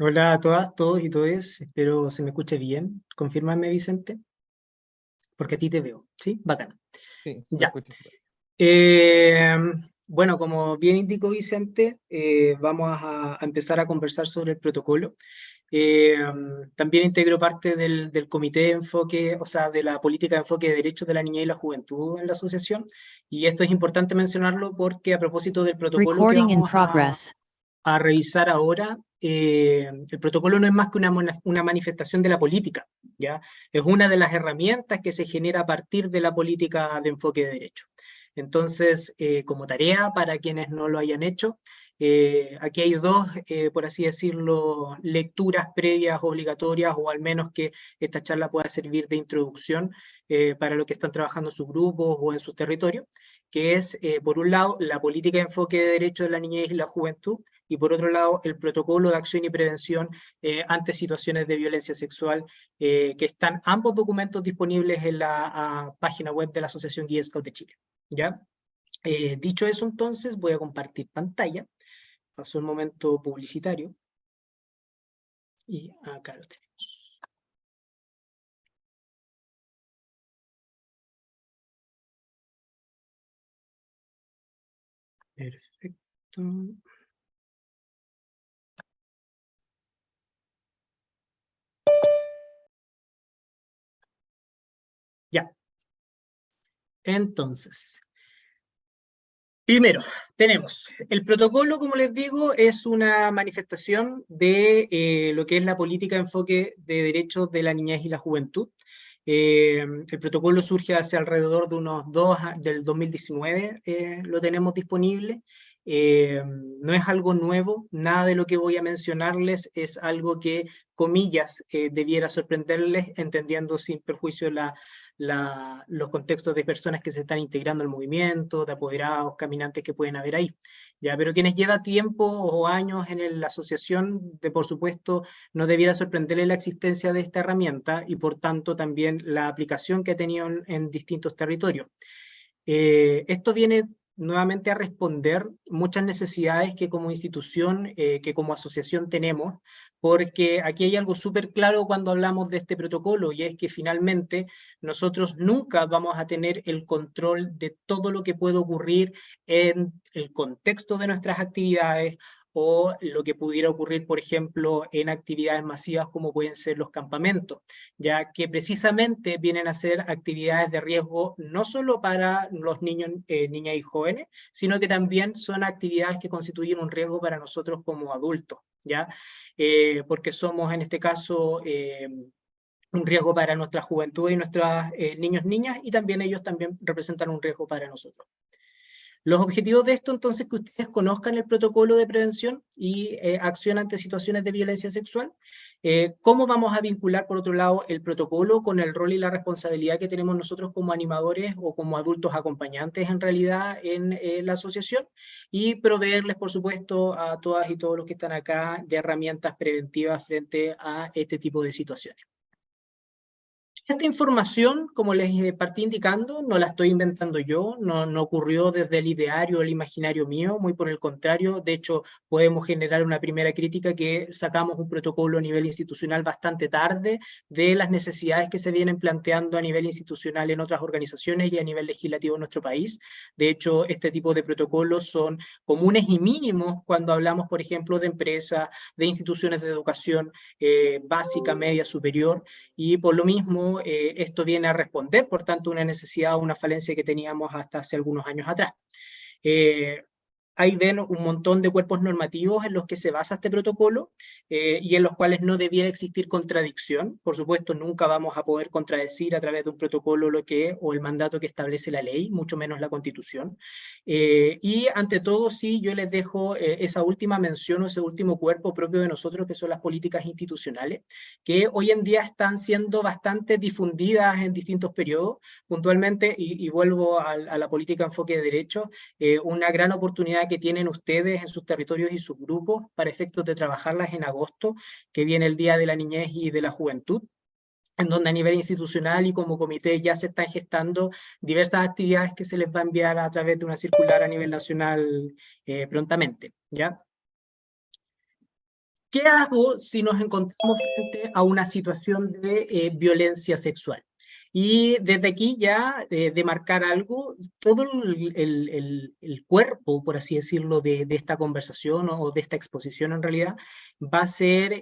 Hola a todas, todos y todes. Espero se me escuche bien. Confírmame, Vicente, porque a ti te veo. ¿Sí? Bacán. Sí, se Ya. escucha súper. Eh, bueno, como bien indicó Vicente, vamos a empezar a conversar sobre el protocolo. Eh, También integro parte del comité de enfoque, o sea, de la política de enfoque de derechos de la niñez y la juventud en la asociación. Y esto es importante mencionarlo porque a propósito del protocolo que Recording in vamos progress. a revisar ahora, el protocolo no es más que una manifestación de la política, ¿ya? Es una de las herramientas que se genera a partir de la política de enfoque de derecho. Entonces, como tarea para quienes no lo hayan hecho, aquí hay dos, por así decirlo, lecturas previas obligatorias, o al menos que esta charla pueda servir de introducción para los que están trabajando en sus grupos o en sus territorios, que es, por un lado, la política de enfoque de derecho de la niñez y la juventud, y por otro lado el protocolo de acción y prevención ante situaciones de violencia sexual, que están ambos documentos disponibles en la página web de la Asociación Guía Scout de Chile. ¿Ya? Dicho eso, entonces voy a compartir pantalla. Pasó el momento publicitario y acá lo tenemos. Perfecto. Ya. Entonces, primero, tenemos el protocolo, como les digo, es una manifestación de lo que es la política de enfoque de derechos de la niñez y la juventud. El protocolo surge hacia alrededor de del 2019, lo tenemos disponible. No es algo nuevo, nada de lo que voy a mencionarles es algo que, comillas, debiera sorprenderles, entendiendo sin perjuicio los contextos de personas que se están integrando al movimiento, de apoderados, caminantes que pueden haber ahí. ¿Ya? Pero quienes lleva tiempo o años en la asociación, por supuesto, no debiera sorprenderle la existencia de esta herramienta y por tanto también la aplicación que ha tenido en distintos territorios. Esto viene nuevamente a responder muchas necesidades que como institución, que como asociación tenemos, porque aquí hay algo súper claro cuando hablamos de este protocolo, y es que finalmente nosotros nunca vamos a tener el control de todo lo que puede ocurrir en el contexto de nuestras actividades, o lo que pudiera ocurrir, por ejemplo, en actividades masivas como pueden ser los campamentos, ya que precisamente vienen a ser actividades de riesgo no solo para los niños, niñas y jóvenes, sino que también son actividades que constituyen un riesgo para nosotros como adultos, ¿ya? Porque somos en este caso un riesgo para nuestra juventud y nuestros niños, niñas, y también ellos también representan un riesgo para nosotros. Los objetivos de esto, entonces, que ustedes conozcan el protocolo de prevención y acción ante situaciones de violencia sexual. ¿Cómo vamos a vincular, por otro lado, el protocolo con el rol y la responsabilidad que tenemos nosotros como animadores o como adultos acompañantes, en realidad, en la asociación? Y proveerles, por supuesto, a todas y todos los que están acá de herramientas preventivas frente a este tipo de situaciones. Esta información, como les partí indicando, no la estoy inventando yo, no ocurrió desde el ideario o el imaginario mío, muy por el contrario. De hecho, podemos generar una primera crítica que sacamos un protocolo a nivel institucional bastante tarde de las necesidades que se vienen planteando a nivel institucional en otras organizaciones y a nivel legislativo en nuestro país. De hecho, este tipo de protocolos son comunes y mínimos cuando hablamos, por ejemplo, de empresas, de instituciones de educación básica, media, superior, y por lo mismo esto viene a responder, por tanto, una necesidad o una falencia que teníamos hasta hace algunos años atrás. Ahí ven un montón de cuerpos normativos en los que se basa este protocolo y en los cuales no debiera existir contradicción. Por supuesto, nunca vamos a poder contradecir a través de un protocolo lo que o el mandato que establece la ley, mucho menos la Constitución. Y ante todo, sí, yo les dejo esa última mención o ese último cuerpo propio de nosotros, que son las políticas institucionales, que hoy en día están siendo bastante difundidas en distintos periodos, puntualmente, y vuelvo a la política enfoque de derechos, una gran oportunidad que tienen ustedes en sus territorios y sus grupos para efectos de trabajarlas en agosto, que viene el Día de la Niñez y de la Juventud, en donde a nivel institucional y como comité ya se están gestando diversas actividades que se les va a enviar a través de una circular a nivel nacional prontamente, ¿ya? ¿Qué hago si nos encontramos frente a una situación de violencia sexual? Y desde aquí ya demarcar algo, todo el cuerpo, por así decirlo, de esta conversación o de esta exposición en realidad, va a ser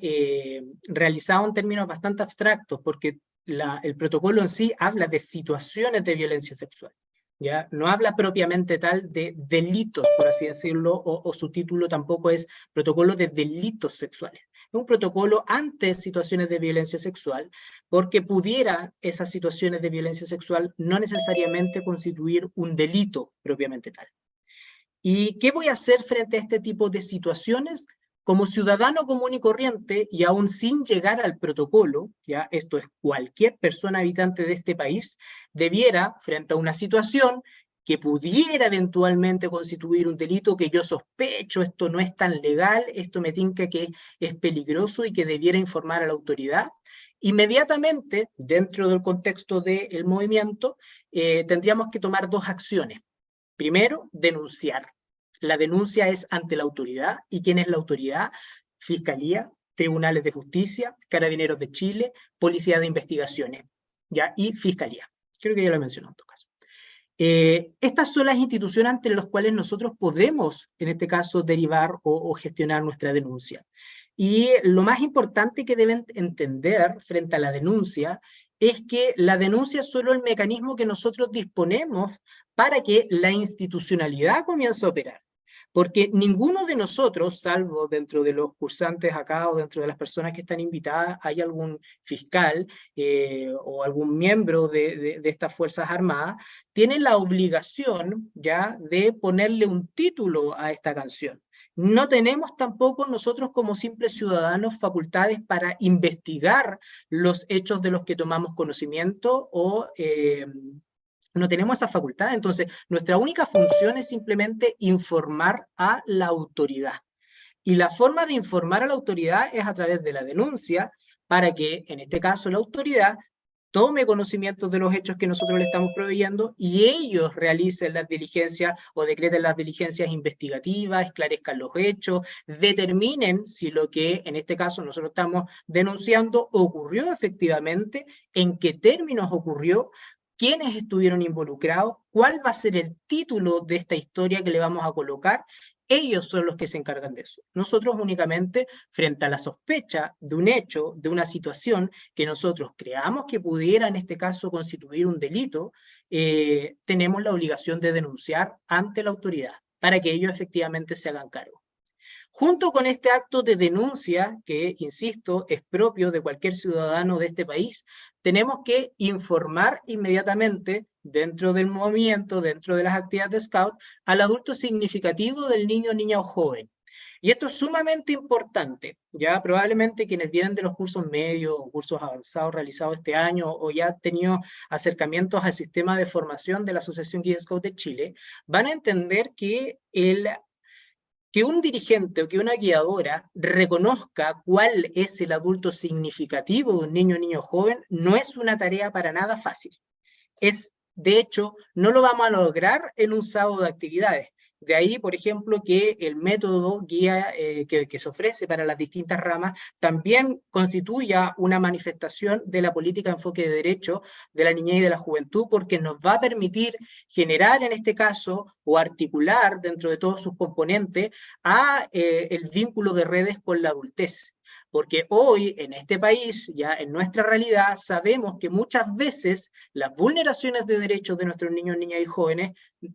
realizado en términos bastante abstractos, porque el protocolo en sí habla de situaciones de violencia sexual. ¿Ya? No habla propiamente tal de delitos, por así decirlo, o su título tampoco es protocolo de delitos sexuales. Es un protocolo ante situaciones de violencia sexual, porque pudiera esas situaciones de violencia sexual no necesariamente constituir un delito propiamente tal. ¿Y qué voy a hacer frente a este tipo de situaciones? Como ciudadano común y corriente, y aún sin llegar al protocolo, ya esto es cualquier persona habitante de este país, debiera, frente a una situación que pudiera eventualmente constituir un delito, que yo sospecho, esto no es tan legal, esto me tinca que es peligroso y que debiera informar a la autoridad, inmediatamente, dentro del contexto del movimiento, tendríamos que tomar dos acciones. Primero, denunciar. La denuncia es ante la autoridad. ¿Y quién es la autoridad? Fiscalía, Tribunales de Justicia, Carabineros de Chile, Policía de Investigaciones, ¿ya? Y Fiscalía. Creo que ya lo he mencionado en todo caso. Estas son las instituciones ante las cuales nosotros podemos, en este caso, derivar o gestionar nuestra denuncia. Y lo más importante que deben entender frente a la denuncia es que la denuncia es solo el mecanismo que nosotros disponemos para que la institucionalidad comience a operar. Porque ninguno de nosotros, salvo dentro de los cursantes acá o dentro de las personas que están invitadas, hay algún fiscal o algún miembro de estas Fuerzas Armadas, tiene la obligación ya de ponerle un título a esta canción. No tenemos tampoco nosotros como simples ciudadanos facultades para investigar los hechos de los que tomamos conocimiento o no tenemos esa facultad. Entonces, nuestra única función es simplemente informar a la autoridad. Y la forma de informar a la autoridad es a través de la denuncia, para que, en este caso, la autoridad tome conocimiento de los hechos que nosotros le estamos proveyendo y ellos realicen las diligencias o decreten las diligencias investigativas, esclarezcan los hechos, determinen si lo que en este caso nosotros estamos denunciando ocurrió efectivamente, en qué términos ocurrió, quiénes estuvieron involucrados, cuál va a ser el título de esta historia que le vamos a colocar. Ellos son los que se encargan de eso. Nosotros únicamente, frente a la sospecha de un hecho, de una situación que nosotros creamos que pudiera en este caso constituir un delito, tenemos la obligación de denunciar ante la autoridad para que ellos efectivamente se hagan cargo. Junto con este acto de denuncia, que, insisto, es propio de cualquier ciudadano de este país, tenemos que informar inmediatamente, dentro del movimiento, dentro de las actividades de Scout, al adulto significativo del niño, niña o joven. Y esto es sumamente importante. Ya probablemente quienes vienen de los cursos medios o cursos avanzados realizados este año o ya han tenido acercamientos al sistema de formación de la Asociación Guía Scout de Chile, van a entender que un dirigente o que una guiadora reconozca cuál es el adulto significativo de un niño, niño joven, no es una tarea para nada fácil. De hecho, no lo vamos a lograr en un sábado de actividades. De ahí, por ejemplo, que el método guía que se ofrece para las distintas ramas también constituya una manifestación de la política de enfoque de derecho de la niñez y de la juventud, porque nos va a permitir generar en este caso o articular dentro de todos sus componentes el vínculo de redes con la adultez. Porque hoy en este país, ya en nuestra realidad, sabemos que muchas veces las vulneraciones de derechos de nuestros niños, niñas y jóvenes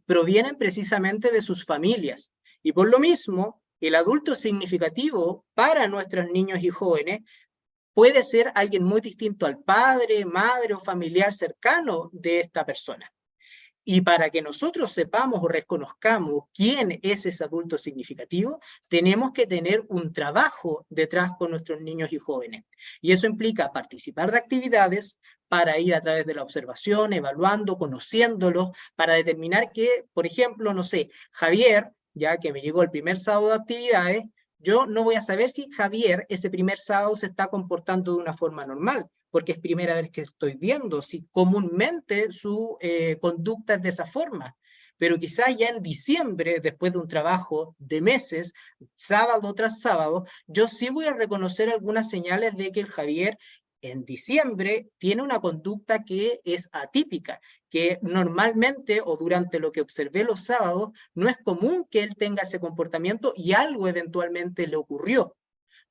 provienen precisamente de sus familias. Y por lo mismo, el adulto significativo para nuestros niños y jóvenes puede ser alguien muy distinto al padre, madre o familiar cercano de esta persona. Y para que nosotros sepamos o reconozcamos quién es ese adulto significativo, tenemos que tener un trabajo detrás con nuestros niños y jóvenes. Y eso implica participar de actividades para ir a través de la observación, evaluando, conociéndolos, para determinar que, por ejemplo, no sé, Javier, ya que me llegó el primer sábado de actividades, yo no voy a saber si Javier ese primer sábado se está comportando de una forma normal, porque es primera vez que estoy viendo si comúnmente su conducta es de esa forma. pero quizás ya en diciembre, después de un trabajo de meses, sábado tras sábado, yo sí voy a reconocer algunas señales de que el Javier en diciembre tiene una conducta que es atípica, que normalmente o durante lo que observé los sábados no es común que él tenga ese comportamiento y algo eventualmente le ocurrió.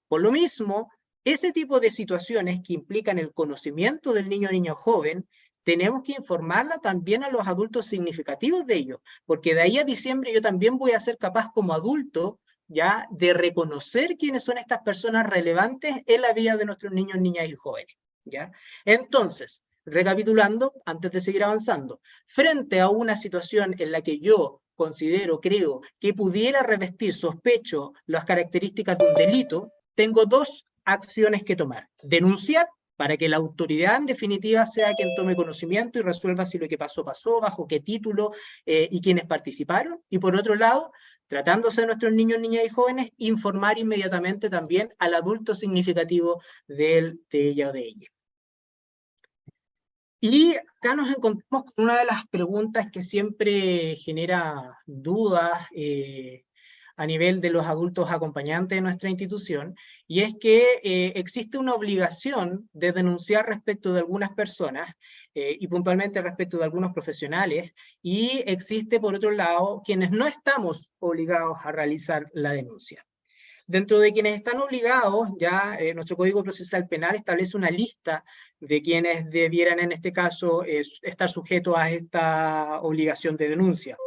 Por lo mismo, ese tipo de situaciones que implican el conocimiento del niño o niña joven, tenemos que informarla también a los adultos significativos de ello, porque de ahí a diciembre yo también voy a ser capaz como adulto ya de reconocer quiénes son estas personas relevantes en la vida de nuestros niños, niñas y jóvenes, ¿ya? Entonces, recapitulando, antes de seguir avanzando, frente a una situación en la que yo considero, creo, que pudiera revestir sospecho las características de un delito, tengo dos acciones que tomar. Denunciar para que la autoridad en definitiva sea quien tome conocimiento y resuelva si lo que pasó, pasó, bajo qué título y quiénes participaron. Y por otro lado, tratándose de nuestros niños, niñas y jóvenes, informar inmediatamente también al adulto significativo de ella o de ella. Y acá nos encontramos con una de las preguntas que siempre genera dudas a nivel de los adultos acompañantes de nuestra institución, y es que existe una obligación de denunciar respecto de algunas personas, y puntualmente respecto de algunos profesionales, y existe, por otro lado, quienes no estamos obligados a realizar la denuncia. Dentro de quienes están obligados, ya nuestro Código Procesal Penal establece una lista de quienes debieran, en este caso, estar sujetos a esta obligación de denuncia.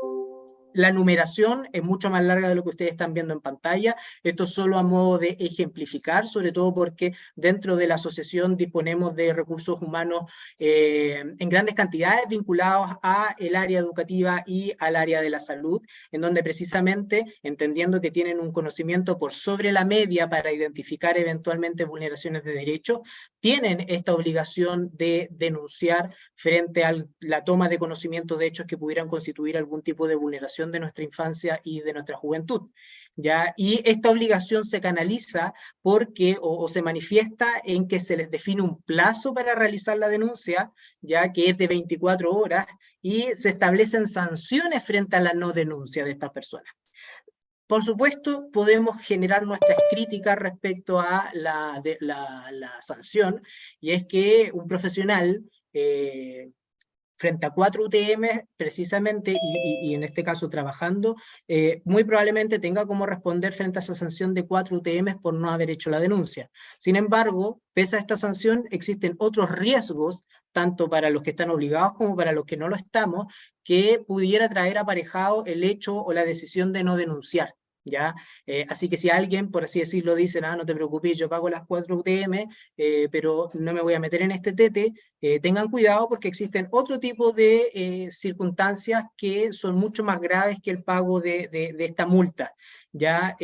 La numeración es mucho más larga de lo que ustedes están viendo en pantalla. Esto solo a modo de ejemplificar, sobre todo porque dentro de la asociación disponemos de recursos humanos en grandes cantidades vinculados al área educativa y al área de la salud, en donde precisamente, entendiendo que tienen un conocimiento por sobre la media para identificar eventualmente vulneraciones de derechos, tienen esta obligación de denunciar frente a la toma de conocimiento de hechos que pudieran constituir algún tipo de vulneración de nuestra infancia y de nuestra juventud, ¿ya? Y esta obligación se canaliza porque, o se manifiesta en que se les define un plazo para realizar la denuncia, ya que es de 24 horas, y se establecen sanciones frente a la no denuncia de estas personas. Por supuesto, podemos generar nuestras críticas respecto a la sanción, y es que un profesional frente a 4 UTM, precisamente, y en este caso trabajando, muy probablemente tenga como responder frente a esa sanción de 4 UTM por no haber hecho la denuncia. Sin embargo, pese a esta sanción, existen otros riesgos, tanto para los que están obligados como para los que no lo estamos, que pudiera traer aparejado el hecho o la decisión de no denunciar. ¿Ya? Así que si alguien, por así decirlo, dice, no te preocupes, yo pago las 4 UTM, pero no me voy a meter en este tete, tengan cuidado porque existen otro tipo de circunstancias que son mucho más graves que el pago de esta multa, ¿ya?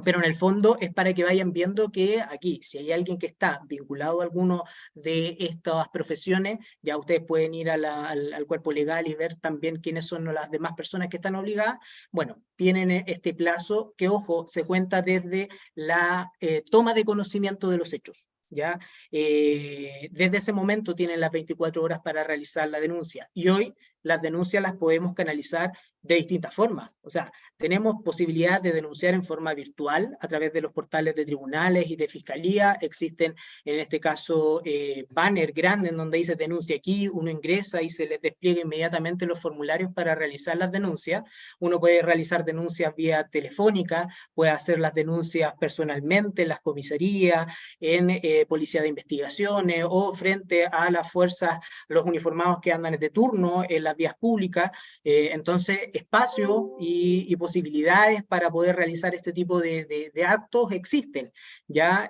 Pero en el fondo es para que vayan viendo que aquí, si hay alguien que está vinculado a alguno de estas profesiones, ya ustedes pueden ir al cuerpo legal y ver también quiénes son las demás personas que están obligadas. Bueno, tienen este plazo que, ojo, se cuenta desde la toma de conocimiento de los hechos. ¿Ya? Desde ese momento tienen las 24 horas para realizar la denuncia, y hoy las denuncias las podemos canalizar de distintas formas. O sea, tenemos posibilidad de denunciar en forma virtual a través de los portales de tribunales y de fiscalía. Existen, en este caso, banner grande en donde dice denuncia aquí, uno ingresa y se les despliega inmediatamente los formularios para realizar las denuncias. Uno puede realizar denuncias vía telefónica, puede hacer las denuncias personalmente en las comisarías, en policía de investigaciones o frente a las fuerzas, los uniformados que andan de turno en las vías públicas. Entonces, espacio y posibilidades para poder realizar este tipo de actos existen, ya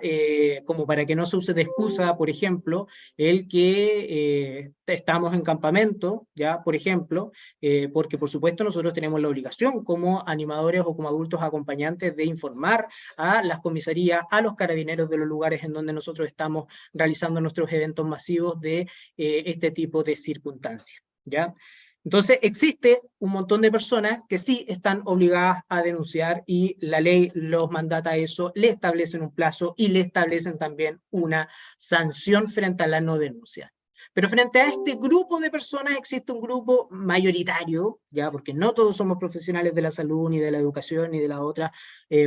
como para que no se use de excusa, por ejemplo, el que estamos en campamento, ya, por ejemplo, porque por supuesto nosotros tenemos la obligación como animadores o como adultos acompañantes de informar a las comisarías, a los carabineros de los lugares en donde nosotros estamos realizando nuestros eventos masivos de este tipo de circunstancias, ¿ya? Entonces, existe un montón de personas que sí están obligadas a denunciar y la ley los mandata a eso, le establecen un plazo y le establecen también una sanción frente a la no denuncia. Pero frente a este grupo de personas existe un grupo mayoritario, ya, porque no todos somos profesionales de la salud, ni de la educación, ni de las otras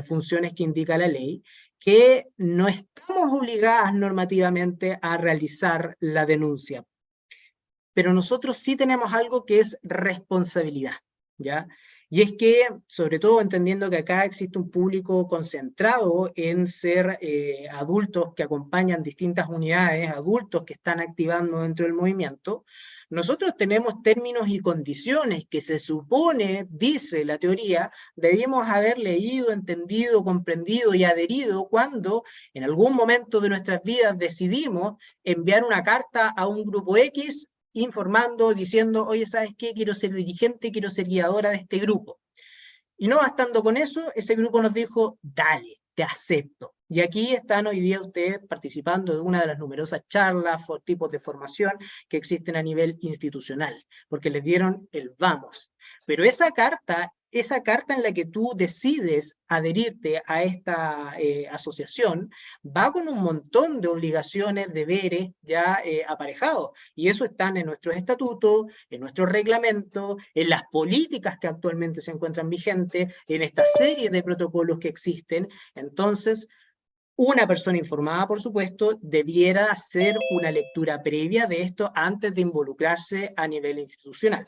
funciones que indica la ley, que no estamos obligadas normativamente a realizar la denuncia. Pero nosotros sí tenemos algo que es responsabilidad, ¿ya? Y es que, sobre todo entendiendo que acá existe un público concentrado en ser adultos que acompañan distintas unidades, adultos que están activando dentro del movimiento, nosotros tenemos términos y condiciones que se supone, dice la teoría, debimos haber leído, entendido, comprendido y adherido cuando en algún momento de nuestras vidas decidimos enviar una carta a un grupo X informando, diciendo, oye, ¿sabes qué? Quiero ser dirigente, quiero ser guiadora de este grupo. Y no bastando con eso, ese grupo nos dijo, dale, te acepto. Y aquí están hoy día ustedes participando de una de las numerosas charlas, tipos de formación que existen a nivel institucional, porque les dieron el vamos. Pero esa carta en la que tú decides adherirte a esta asociación, va con un montón de obligaciones, deberes ya aparejados. Y eso están en nuestros estatutos, en nuestros reglamentos, en las políticas que actualmente se encuentran vigentes, en esta serie de protocolos que existen. Entonces, una persona informada, por supuesto, debiera hacer una lectura previa de esto antes de involucrarse a nivel institucional.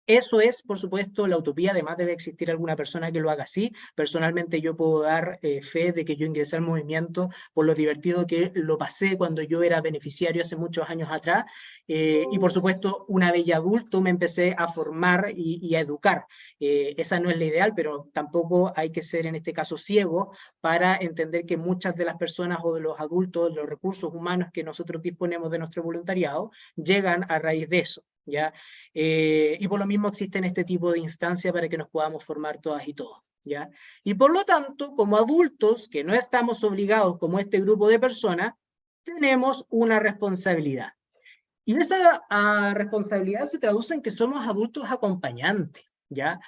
Eso es, por supuesto, la utopía. Además debe existir alguna persona que lo haga así. Personalmente yo puedo dar fe de que yo ingresé al movimiento por lo divertido que lo pasé cuando yo era beneficiario hace muchos años atrás. Y por supuesto, una vez ya adulto me empecé a formar y a educar. Esa no es la ideal, pero tampoco hay que ser en este caso ciego para entender que muchas de las personas o de los adultos, los recursos humanos que nosotros disponemos de nuestro voluntariado, llegan a raíz de eso. ¿Ya? Y por lo mismo existen este tipo de instancias para que nos podamos formar todas y todos, ¿ya? Y por lo tanto, como adultos que no estamos obligados como este grupo de personas, tenemos una responsabilidad. Y esa responsabilidad se traduce en que somos adultos acompañantes, ¿ya?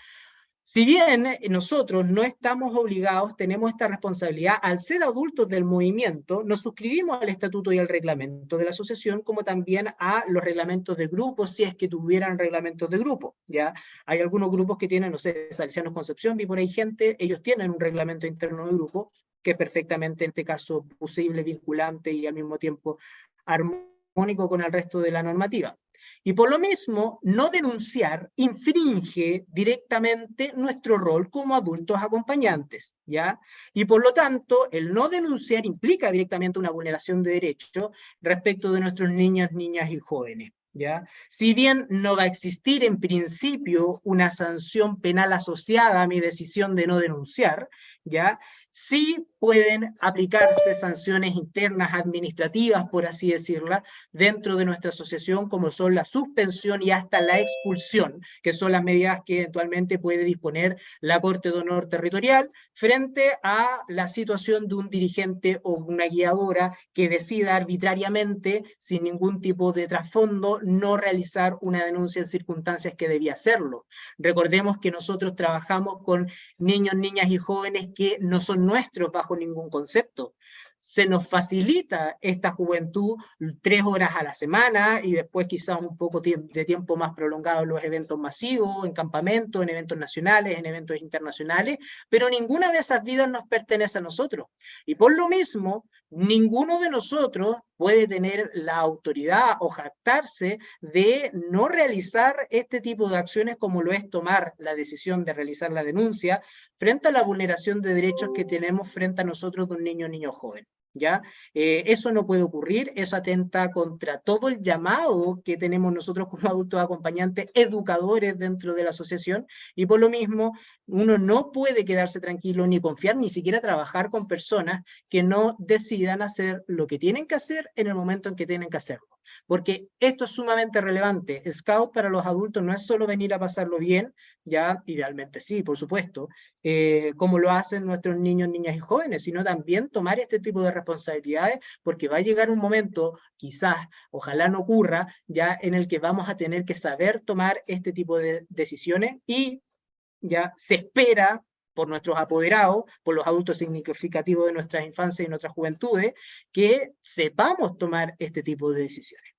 Si bien nosotros no estamos obligados, tenemos esta responsabilidad, al ser adultos del movimiento, nos suscribimos al estatuto y al reglamento de la asociación, como también a los reglamentos de grupos, si es que tuvieran reglamentos de grupo, ¿ya? Hay algunos grupos que tienen, no sé, Salesianos Concepción, vi por ahí gente, ellos tienen un reglamento interno de grupo, que es perfectamente, en este caso, posible, vinculante y al mismo tiempo armónico con el resto de la normativa. Y por lo mismo, no denunciar infringe directamente nuestro rol como adultos acompañantes, ¿ya? Y por lo tanto, el no denunciar implica directamente una vulneración de derechos respecto de nuestros niños, niñas y jóvenes, ¿ya? Si bien no va a existir en principio una sanción penal asociada a mi decisión de no denunciar, ¿ya? Sí pueden aplicarse sanciones internas administrativas, por así decirla, dentro de nuestra asociación, como son la suspensión y hasta la expulsión, que son las medidas que eventualmente puede disponer la Corte de Honor Territorial frente a la situación de un dirigente o una guiadora que decida arbitrariamente, sin ningún tipo de trasfondo, no realizar una denuncia en circunstancias que debía hacerlo. Recordemos que nosotros trabajamos con niños, niñas y jóvenes que no son nuestros bajo ningún concepto. Se nos facilita esta juventud 3 horas a la semana y después quizás un poco de tiempo más prolongado en los eventos masivos, en campamentos, en eventos nacionales, en eventos internacionales, pero ninguna de esas vidas nos pertenece a nosotros. Y por lo mismo, ninguno de nosotros puede tener la autoridad o jactarse de no realizar este tipo de acciones como lo es tomar la decisión de realizar la denuncia frente a la vulneración de derechos que tenemos frente a nosotros de un niño o niño joven. ¿Ya? Eso no puede ocurrir, eso atenta contra todo el llamado que tenemos nosotros como adultos acompañantes, educadores dentro de la asociación, y por lo mismo uno no puede quedarse tranquilo ni confiar, ni siquiera trabajar con personas que no decidan hacer lo que tienen que hacer en el momento en que tienen que hacerlo. Porque esto es sumamente relevante. Scout para los adultos no es solo venir a pasarlo bien, ya idealmente sí, por supuesto, como lo hacen nuestros niños, niñas y jóvenes, sino también tomar este tipo de responsabilidades, porque va a llegar un momento, quizás, ojalá no ocurra, ya en el que vamos a tener que saber tomar este tipo de decisiones y ya se espera por nuestros apoderados, por los adultos significativos de nuestras infancias y nuestras juventudes, que sepamos tomar este tipo de decisiones.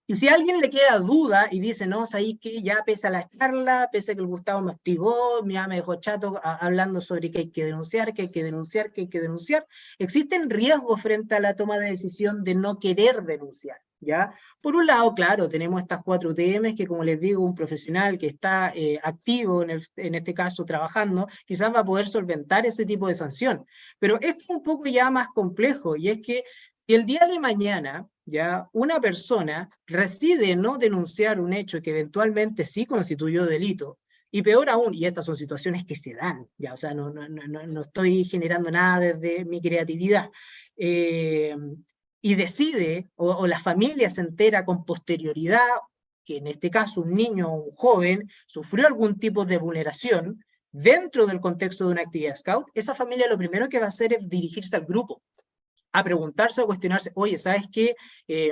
Y si a alguien le queda duda y dice, no, sabéis que ya pese a la charla, pese a que el Gustavo me hostigó, me dejó chato hablando sobre que hay que denunciar, que hay que denunciar, que hay que denunciar, existen riesgos frente a la toma de decisión de no querer denunciar, ¿ya? Por un lado, claro, tenemos estas 4 UTMs que, como les digo, un profesional que está activo, en este caso trabajando, quizás va a poder solventar ese tipo de sanción. Pero esto es un poco ya más complejo, y es que si el día de mañana ya una persona decide no denunciar un hecho que eventualmente sí constituyó delito, y peor aún, y estas son situaciones que se dan, ya, o sea, no estoy generando nada desde mi creatividad, eh, y decide, o la familia se entera con posterioridad, que en este caso un niño o un joven sufrió algún tipo de vulneración dentro del contexto de una actividad scout, esa familia lo primero que va a hacer es dirigirse al grupo, a preguntarse, a cuestionarse, oye, ¿sabes qué?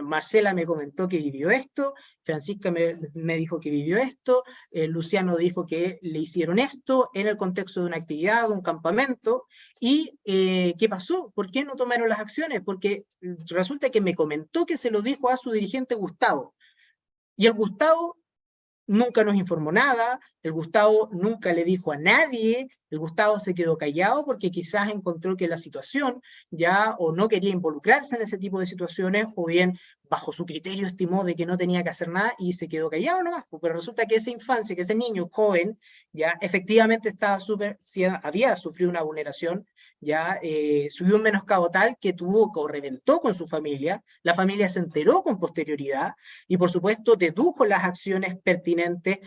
Marcela me comentó que vivió esto, Francisca me dijo que vivió esto, Luciano dijo que le hicieron esto en el contexto de una actividad, de un campamento, y ¿qué pasó? ¿Por qué no tomaron las acciones? Porque resulta que me comentó que se lo dijo a su dirigente Gustavo, y el Gustavo nunca nos informó nada, el Gustavo nunca le dijo a nadie, el Gustavo se quedó callado porque quizás encontró que la situación ya o no quería involucrarse en ese tipo de situaciones, o bien bajo su criterio estimó de que no tenía que hacer nada y se quedó callado nomás. Pero resulta que esa infancia, que ese niño joven, ya efectivamente estaba había sufrido una vulneración, ya subió un menoscabo tal que tuvo o reventó con su familia, la familia se enteró con posterioridad, y por supuesto dedujo las acciones pertinentes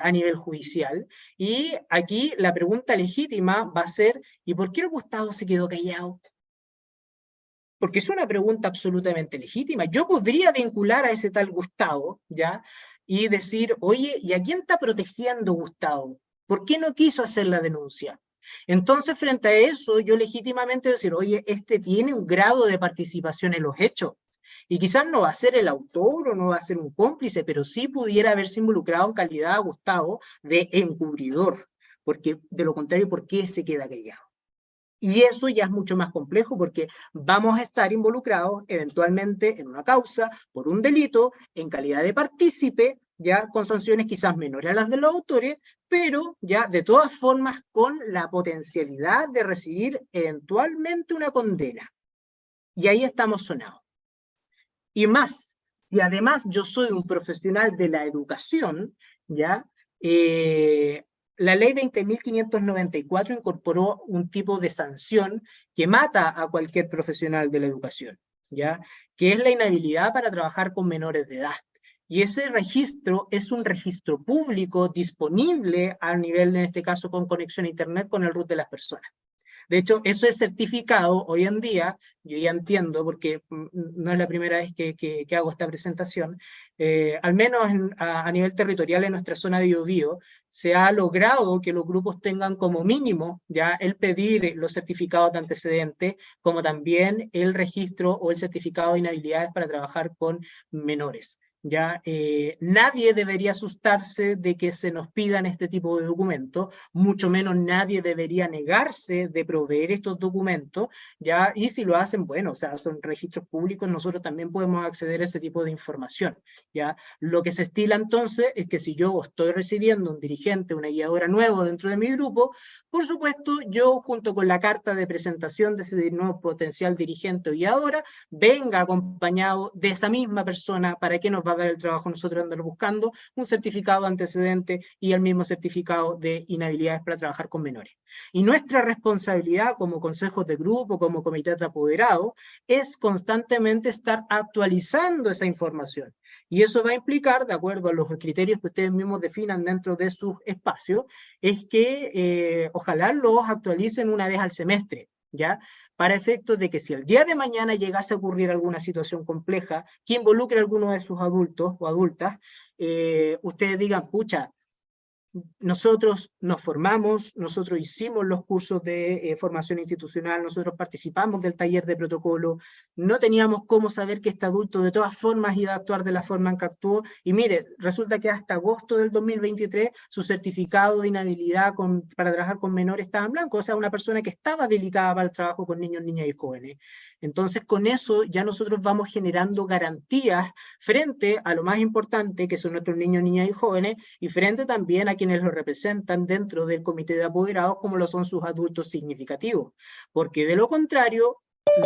a nivel judicial. Y aquí la pregunta legítima va a ser, ¿y por qué el Gustavo se quedó callado? Porque es una pregunta absolutamente legítima. Yo podría vincular a ese tal Gustavo, ¿ya? Y decir, oye, ¿y a quién está protegiendo Gustavo? ¿Por qué no quiso hacer la denuncia? Entonces, frente a eso, yo legítimamente decir, oye, este tiene un grado de participación en los hechos. Y quizás no va a ser el autor o no va a ser un cómplice, pero sí pudiera haberse involucrado en calidad, Gustavo, de encubridor. Porque, de lo contrario, ¿por qué se queda callado? Y eso ya es mucho más complejo porque vamos a estar involucrados eventualmente en una causa por un delito en calidad de partícipe, ya con sanciones quizás menores a las de los autores, pero ya de todas formas con la potencialidad de recibir eventualmente una condena. Y ahí estamos sonados. Y más, si además yo soy un profesional de la educación, ¿ya? La ley 20.594 incorporó un tipo de sanción que mata a cualquier profesional de la educación, ¿ya? Que es la inhabilidad para trabajar con menores de edad. Y ese registro es un registro público disponible a nivel, en este caso, con conexión a Internet con el RUT de las personas. De hecho, eso es certificado hoy en día, yo ya entiendo, porque no es la primera vez que hago esta presentación, al menos a nivel territorial en nuestra zona de Biobío, se ha logrado que los grupos tengan como mínimo ya el pedir los certificados de antecedentes, como también el registro o el certificado de inhabilidades para trabajar con menores. Ya nadie debería asustarse de que se nos pidan este tipo de documentos, mucho menos nadie debería negarse de proveer estos documentos, ya, y si lo hacen, bueno, o sea, son registros públicos, nosotros también podemos acceder a ese tipo de información, ya. Lo que se estila entonces es que si yo estoy recibiendo un dirigente, una guiadora nuevo dentro de mi grupo, por supuesto, yo junto con la carta de presentación de ese nuevo potencial dirigente o guiadora, venga acompañado de esa misma persona. ¿Para qué nos va a dar el trabajo nosotros andar buscando? Un certificado de antecedente y el mismo certificado de inhabilidades para trabajar con menores. Y nuestra responsabilidad como consejos de grupo, como comités de apoderados, es constantemente estar actualizando esa información. Y eso va a implicar, de acuerdo a los criterios que ustedes mismos definan dentro de sus espacios, es que ojalá los actualicen una vez al semestre, ¿ya? Para efectos de que si el día de mañana llegase a ocurrir alguna situación compleja que involucre a alguno de sus adultos o adultas, ustedes digan, pucha, nosotros nos formamos, nosotros hicimos los cursos de formación institucional, nosotros participamos del taller de protocolo, no teníamos cómo saber que este adulto de todas formas iba a actuar de la forma en que actuó, y mire, resulta que hasta agosto del 2023 su certificado de inhabilidad para trabajar con menores estaba en blanco, o sea, una persona que estaba habilitada para el trabajo con niños, niñas y jóvenes. Entonces, con eso ya nosotros vamos generando garantías frente a lo más importante, que son nuestros niños, niñas y jóvenes, y frente también a quienes los representan dentro del comité de apoderados, como lo son sus adultos significativos. Porque de lo contrario,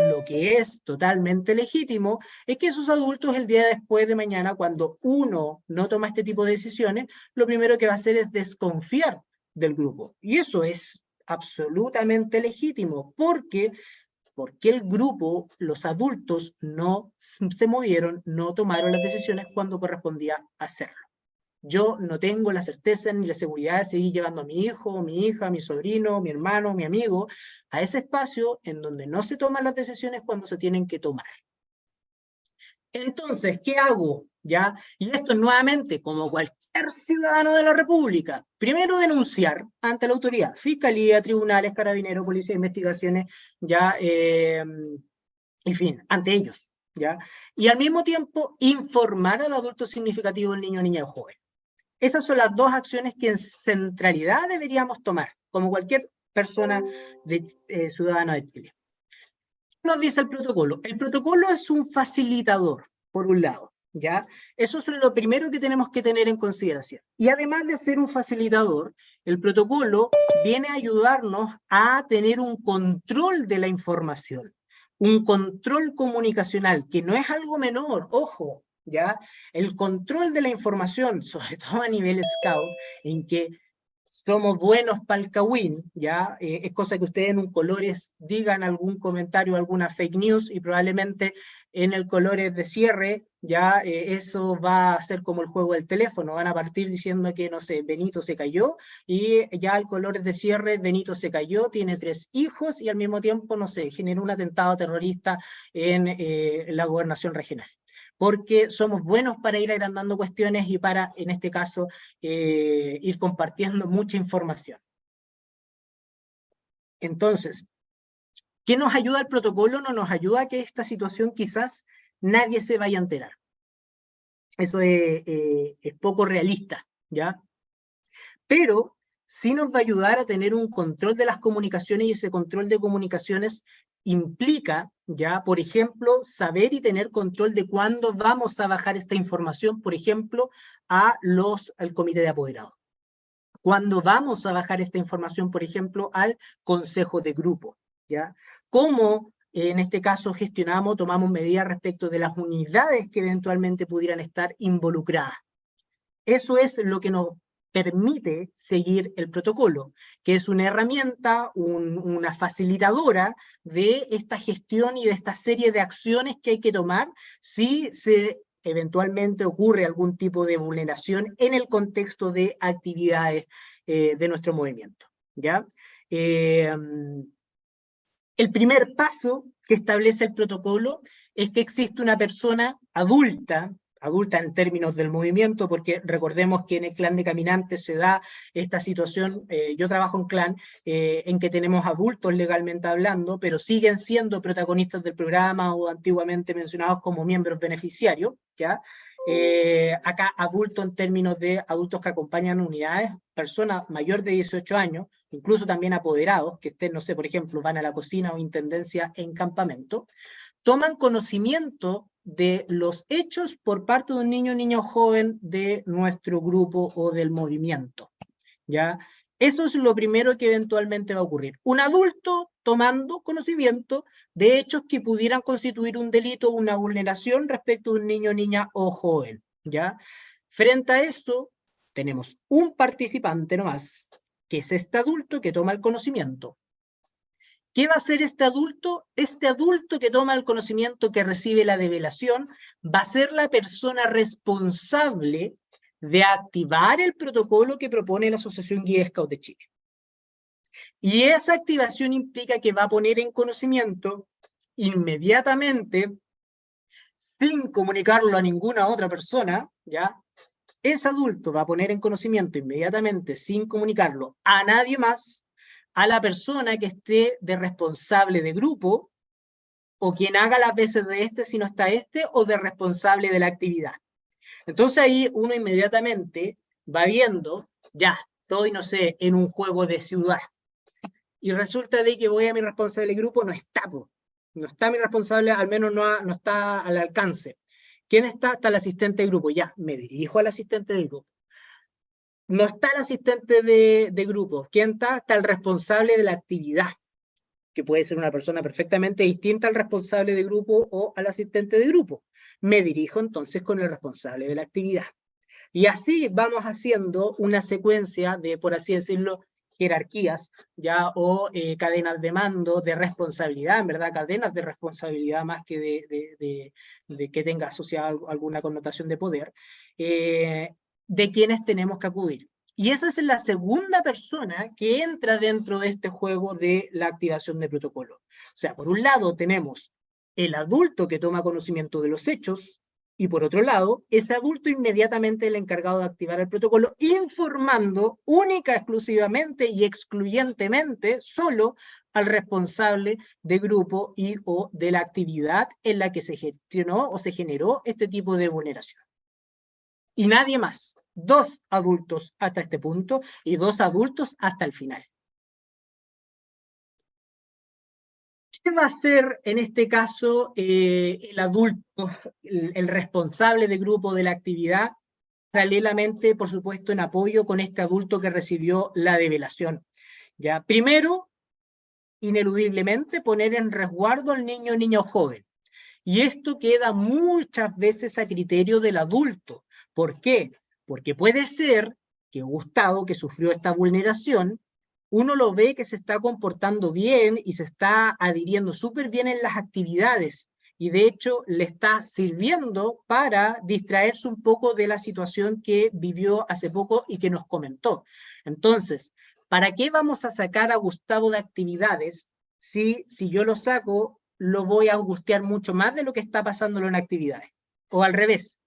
lo que es totalmente legítimo es que esos adultos el día después de mañana, cuando uno no toma este tipo de decisiones, lo primero que va a hacer es desconfiar del grupo. Y eso es absolutamente legítimo, porque el grupo, los adultos, no se movieron, no tomaron las decisiones cuando correspondía hacerlo. Yo no tengo la certeza ni la seguridad de seguir llevando a mi hijo, mi hija, mi sobrino, mi hermano, mi amigo, a ese espacio en donde no se toman las decisiones cuando se tienen que tomar. Entonces, ¿qué hago? ¿Ya? Y esto nuevamente, como cualquier ciudadano de la República, primero denunciar ante la autoridad, fiscalía, tribunales, carabineros, policía de investigaciones, ya, en fin, ante ellos, ¿ya? Y al mismo tiempo informar al adulto significativo, el niño, niña o joven. Esas son las dos acciones que en centralidad deberíamos tomar, como cualquier persona ciudadana de Chile. ¿Qué nos dice el protocolo? El protocolo es un facilitador, por un lado, ¿ya? Eso es lo primero que tenemos que tener en consideración. Y además de ser un facilitador, el protocolo viene a ayudarnos a tener un control de la información, un control comunicacional, que no es algo menor, ojo, ¿ya? El control de la información, sobre todo a nivel scout, en que somos buenos para el Kawin, ¿ya? Es cosa que ustedes en un Colores digan algún comentario, alguna fake news, y probablemente en el Colores de cierre, ya eso va a ser como el juego del teléfono, van a partir diciendo que, no sé, Benito se cayó, y ya el Colores de cierre, Benito se cayó, tiene 3 hijos, y al mismo tiempo, no sé, generó un atentado terrorista en la gobernación regional. Porque somos buenos para ir agrandando cuestiones y para, en este caso, ir compartiendo mucha información. Entonces, ¿qué nos ayuda el protocolo? No nos ayuda a que esta situación quizás nadie se vaya a enterar. Eso es poco realista, ¿ya? Pero sí nos va a ayudar a tener un control de las comunicaciones, y ese control de comunicaciones implica, ya, por ejemplo, saber y tener control de cuándo vamos a bajar esta información, por ejemplo, al comité de apoderados. Cuándo vamos a bajar esta información, por ejemplo, al consejo de grupo, ¿ya? Cómo, en este caso, gestionamos, tomamos medidas respecto de las unidades que eventualmente pudieran estar involucradas. Eso es lo que nos permite seguir el protocolo, que es una herramienta, una facilitadora de esta gestión y de esta serie de acciones que hay que tomar si se eventualmente ocurre algún tipo de vulneración en el contexto de actividades de nuestro movimiento, ¿ya? El primer paso que establece el protocolo es que existe una persona adulta en términos del movimiento, porque recordemos que en el clan de caminantes se da esta situación, yo trabajo en clan, en que tenemos adultos legalmente hablando, pero siguen siendo protagonistas del programa o antiguamente mencionados como miembros beneficiarios, ¿ya? Acá adulto en términos de adultos que acompañan unidades, personas mayor de 18 años, incluso también apoderados, que estén, no sé, por ejemplo, van a la cocina o intendencia en campamento, toman conocimiento de los hechos por parte de un niño, niña o joven de nuestro grupo o del movimiento, ¿ya? Eso es lo primero que eventualmente va a ocurrir. Un adulto tomando conocimiento de hechos que pudieran constituir un delito o una vulneración respecto de un niño, niña o joven, ¿ya? Frente a esto, tenemos un participante nomás, que es este adulto que toma el conocimiento. ¿Qué va a hacer este adulto? Este adulto que toma el conocimiento, que recibe la develación, va a ser la persona responsable de activar el protocolo que propone la Asociación Guía Scout de Chile. Y esa activación implica que va a poner en conocimiento inmediatamente, sin comunicarlo a ninguna otra persona, ¿ya? ese adulto va a poner en conocimiento inmediatamente, sin comunicarlo a nadie más, a la persona que esté de responsable de grupo, o quien haga las veces de este si no está este, o de responsable de la actividad. Entonces ahí uno inmediatamente va viendo, ya, estoy, no sé, en un juego de ciudad, y resulta de que voy a mi responsable de grupo, no está, no está mi responsable, al menos no está al alcance. ¿Quién está? Está el asistente de grupo, ya, me dirijo al asistente de grupo. No está el asistente de grupo, ¿quién está? Está el responsable de la actividad, que puede ser una persona perfectamente distinta al responsable de grupo o al asistente de grupo. Me dirijo entonces con el responsable de la actividad. Y así vamos haciendo una secuencia de, por así decirlo, jerarquías, ya, o cadenas de mando, de responsabilidad, en verdad, cadenas de responsabilidad más que de que tenga asociada alguna connotación de poder, de quienes tenemos que acudir. Y esa es la segunda persona que entra dentro de este juego de la activación de protocolo. O sea, por un lado tenemos el adulto que toma conocimiento de los hechos, y por otro lado, ese adulto inmediatamente es el encargado de activar el protocolo, informando única, exclusivamente y excluyentemente solo al responsable de grupo y o de la actividad en la que se gestionó o se generó este tipo de vulneración. Y nadie más. 2 adultos hasta este punto y 2 adultos hasta el final. ¿Qué va a hacer en este caso el adulto, el responsable de grupo de la actividad, paralelamente, por supuesto, en apoyo con este adulto que recibió la develación? ¿Ya? Primero, ineludiblemente, poner en resguardo al niño o niño joven. Y esto queda muchas veces a criterio del adulto. ¿Por qué? Porque puede ser que Gustavo, que sufrió esta vulneración, uno lo ve que se está comportando bien y se está adhiriendo súper bien en las actividades, y de hecho le está sirviendo para distraerse un poco de la situación que vivió hace poco y que nos comentó. Entonces, ¿para qué vamos a sacar a Gustavo de actividades si yo lo saco, lo voy a angustiar mucho más de lo que está pasándolo en actividades? O al revés,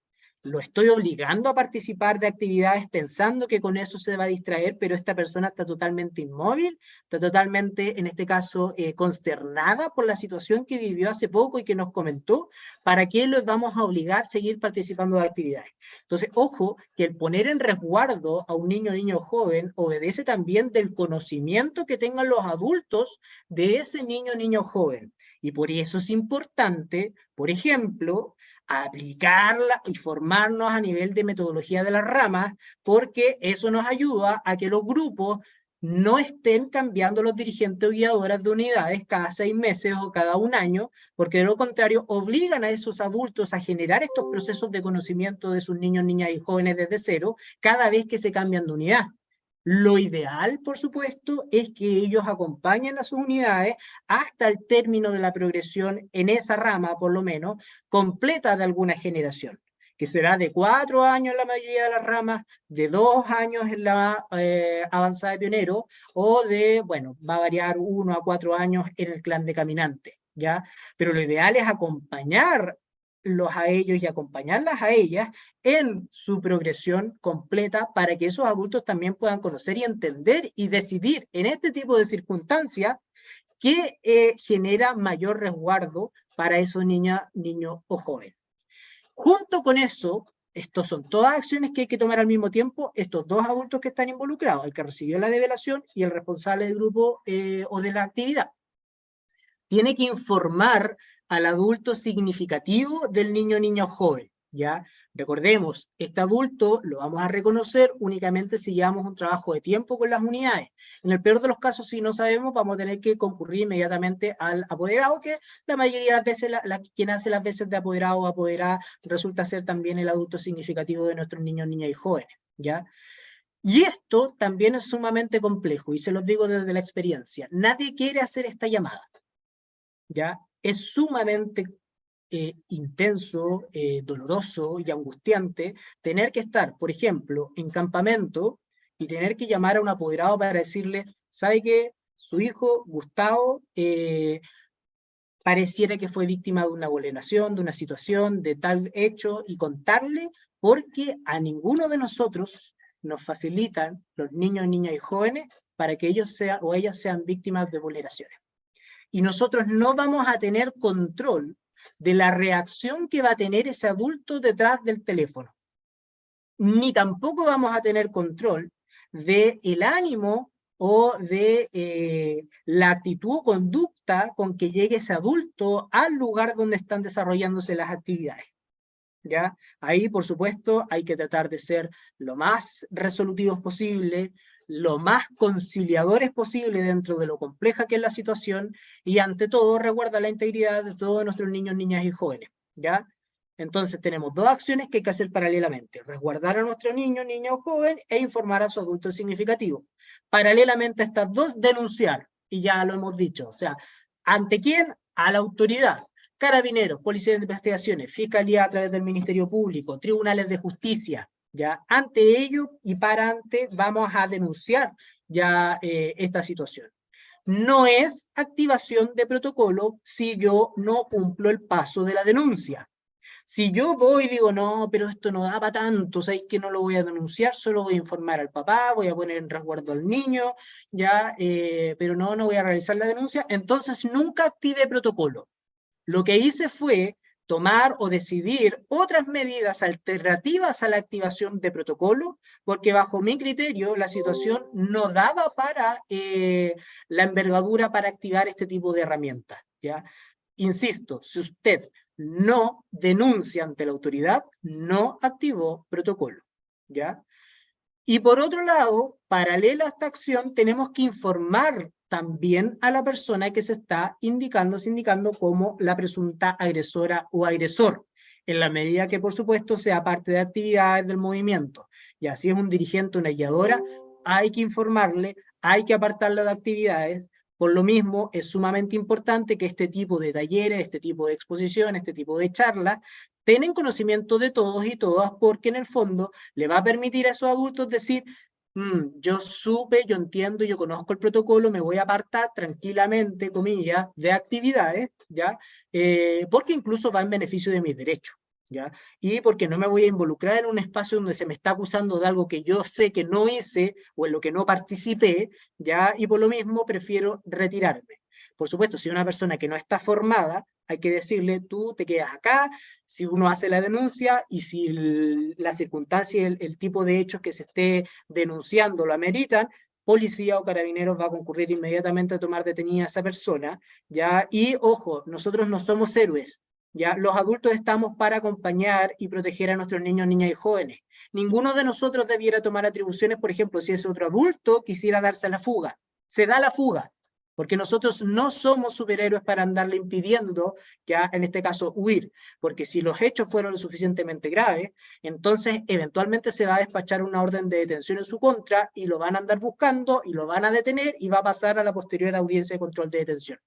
lo estoy obligando a participar de actividades pensando que con eso se va a distraer, pero esta persona está totalmente inmóvil, está totalmente, en este caso, consternada por la situación que vivió hace poco y que nos comentó. ¿Para qué los vamos a obligar a seguir participando de actividades? Entonces, ojo, que el poner en resguardo a un niño joven obedece también del conocimiento que tengan los adultos de ese niño joven. Y por eso es importante, por ejemplo, aplicarla y formarnos a nivel de metodología de las ramas, porque eso nos ayuda a que los grupos no estén cambiando los dirigentes o guiadoras de unidades cada 6 meses o cada 1 año, porque de lo contrario obligan a esos adultos a generar estos procesos de conocimiento de sus niños, niñas y jóvenes desde cero cada vez que se cambian de unidad. Lo ideal, por supuesto, es que ellos acompañen a sus unidades hasta el término de la progresión en esa rama, por lo menos, completa de alguna generación, que será de 4 años en la mayoría de las ramas, de 2 años en la avanzada de pionero, o de, bueno, va a variar 1 a 4 años en el clan de caminante, ¿ya? Pero lo ideal es acompañarlos a ellos y acompañarlas a ellas en su progresión completa para que esos adultos también puedan conocer y entender y decidir en este tipo de circunstancias qué genera mayor resguardo para esos niños o jóvenes. Junto con eso, estos son todas acciones que hay que tomar al mismo tiempo, estos 2 adultos que están involucrados, el que recibió la develación y el responsable del grupo o de la actividad. Tiene que informar al adulto significativo del niño joven, ¿ya? Recordemos, este adulto lo vamos a reconocer únicamente si llevamos un trabajo de tiempo con las unidades. En el peor de los casos, si no sabemos, vamos a tener que concurrir inmediatamente al apoderado, que la mayoría de las veces, quien hace las veces de apoderado o apoderada resulta ser también el adulto significativo de nuestros niños, niñas y jóvenes, ¿ya? Y esto también es sumamente complejo, y se los digo desde la experiencia. Nadie quiere hacer esta llamada, ¿ya? Es sumamente intenso, doloroso y angustiante tener que estar, por ejemplo, en campamento y tener que llamar a un apoderado para decirle, ¿sabe qué? Su hijo, Gustavo, pareciera que fue víctima de una vulneración, de una situación, de tal hecho, y contarle porque a ninguno de nosotros nos facilitan los niños, niñas y jóvenes para que ellos sean o ellas sean víctimas de vulneraciones. Y nosotros no vamos a tener control de la reacción que va a tener ese adulto detrás del teléfono. Ni tampoco vamos a tener control del ánimo o de la actitud o conducta con que llegue ese adulto al lugar donde están desarrollándose las actividades. ¿Ya? Ahí, por supuesto, hay que tratar de ser lo más resolutivos posible, lo más conciliadores posible dentro de lo compleja que es la situación, y ante todo resguardar la integridad de todos nuestros niños, niñas y jóvenes, ¿ya? Entonces tenemos dos acciones que hay que hacer paralelamente: resguardar a nuestro niño, niña o joven, e informar a su adulto significativo. Paralelamente a estas dos, denunciar, y ya lo hemos dicho, o sea, ¿ante quién? A la autoridad. Carabineros, Policía de Investigaciones, Fiscalía a través del Ministerio Público, Tribunales de Justicia, ¿ya? Ante ello y para ante vamos a denunciar ya esta situación. No es activación de protocolo si yo no cumplo el paso de la denuncia. Si yo voy y digo, no, pero esto no da para tanto, ¿sabes que no lo voy a denunciar? Solo voy a informar al papá, voy a poner en resguardo al niño, ya, pero no voy a realizar la denuncia, entonces nunca active protocolo. Lo que hice fue tomar o decidir otras medidas alternativas a la activación de protocolo, porque bajo mi criterio la situación no daba para la envergadura para activar este tipo de herramientas, ¿ya? Insisto, si usted no denuncia ante la autoridad, no activó protocolo, ¿ya? Y por otro lado, paralela a esta acción, tenemos que informar también a la persona que se está indicando como la presunta agresora o agresor, en la medida que, por supuesto, sea parte de actividades del movimiento. Ya si es un dirigente o una guiadora, hay que informarle, hay que apartarla de actividades. Por lo mismo, es sumamente importante que este tipo de talleres, este tipo de exposiciones, este tipo de charlas, tengan conocimiento de todos y todas, porque en el fondo le va a permitir a esos adultos decir, yo supe, yo entiendo, yo conozco el protocolo, me voy a apartar tranquilamente, comillas, de actividades, ¿ya? Porque incluso va en beneficio de mis derechos, ¿ya? Y porque no me voy a involucrar en un espacio donde se me está acusando de algo que yo sé que no hice o en lo que no participé, ¿ya? Y por lo mismo prefiero retirarme. Por supuesto, si una persona que no está formada, hay que decirle, tú te quedas acá, si uno hace la denuncia y si la circunstancia, el tipo de hechos que se esté denunciando lo ameritan, policía o carabineros va a concurrir inmediatamente a tomar detenida a esa persona, ¿ya? Y ojo, nosotros no somos héroes, ¿ya? Los adultos estamos para acompañar y proteger a nuestros niños, niñas y jóvenes. Ninguno de nosotros debiera tomar atribuciones, por ejemplo, si ese otro adulto quisiera darse a la fuga. Se da la fuga, porque nosotros no somos superhéroes para andarle impidiendo, ya en este caso, huir, porque si los hechos fueron lo suficientemente graves, entonces eventualmente se va a despachar una orden de detención en su contra y lo van a andar buscando y lo van a detener y va a pasar a la posterior audiencia de control de detención.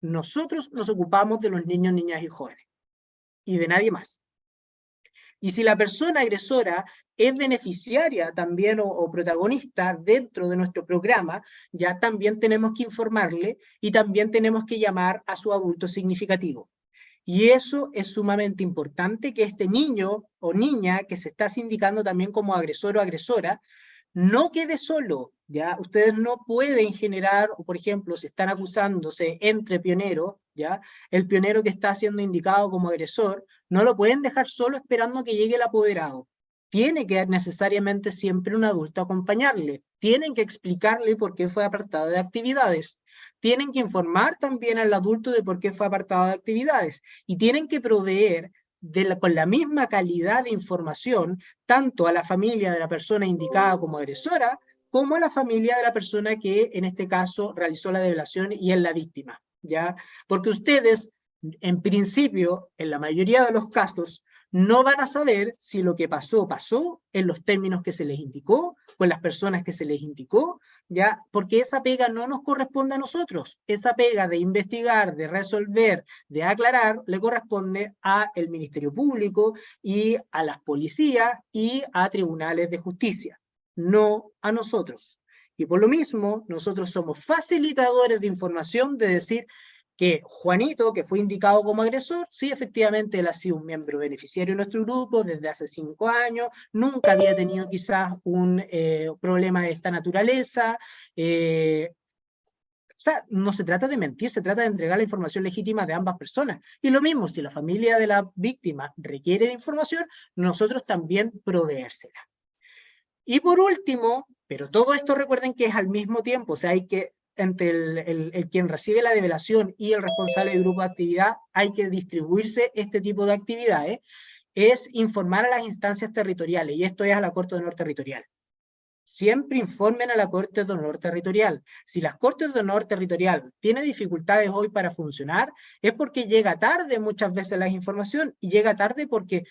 Nosotros nos ocupamos de los niños, niñas y jóvenes y de nadie más. Y si la persona agresora es beneficiaria también o protagonista dentro de nuestro programa, ya también tenemos que informarle y también tenemos que llamar a su adulto significativo. Y eso es sumamente importante, que este niño o niña que se está sindicando también como agresor o agresora, no quede solo, ¿ya? Ustedes no pueden generar, o por ejemplo, si están acusándose entre pioneros, ¿ya? El pionero que está siendo indicado como agresor, no lo pueden dejar solo esperando que llegue el apoderado. Tiene que necesariamente siempre un adulto acompañarle. Tienen que explicarle por qué fue apartado de actividades. Tienen que informar también al adulto de por qué fue apartado de actividades. Y tienen que proveer con la misma calidad de información, tanto a la familia de la persona indicada como agresora, como a la familia de la persona que en este caso realizó la develación y es la víctima, ¿ya? Porque ustedes, en principio, en la mayoría de los casos, no van a saber si lo que pasó, pasó en los términos que se les indicó, con las personas que se les indicó, ¿ya? Porque esa pega no nos corresponde a nosotros. Esa pega de investigar, de resolver, de aclarar, le corresponde al Ministerio Público y a las policías y a tribunales de justicia, no a nosotros. Y por lo mismo, nosotros somos facilitadores de información, de decir que Juanito, que fue indicado como agresor, sí, efectivamente él ha sido un miembro beneficiario de nuestro grupo desde hace 5 años, nunca había tenido quizás un problema de esta naturaleza. O sea, no se trata de mentir, se trata de entregar la información legítima de ambas personas. Y lo mismo, si la familia de la víctima requiere de información, nosotros también proveérsela. Y por último, pero todo esto recuerden que es al mismo tiempo, o sea, hay que, entre el quien recibe la develación y el responsable del grupo de actividad, hay que distribuirse este tipo de actividades, es informar a las instancias territoriales, y esto es a la Corte de Honor Territorial. Siempre informen a la Corte de Honor Territorial. Si las Cortes de Honor Territorial tienen dificultades hoy para funcionar, es porque llega tarde muchas veces la información, y llega tarde porque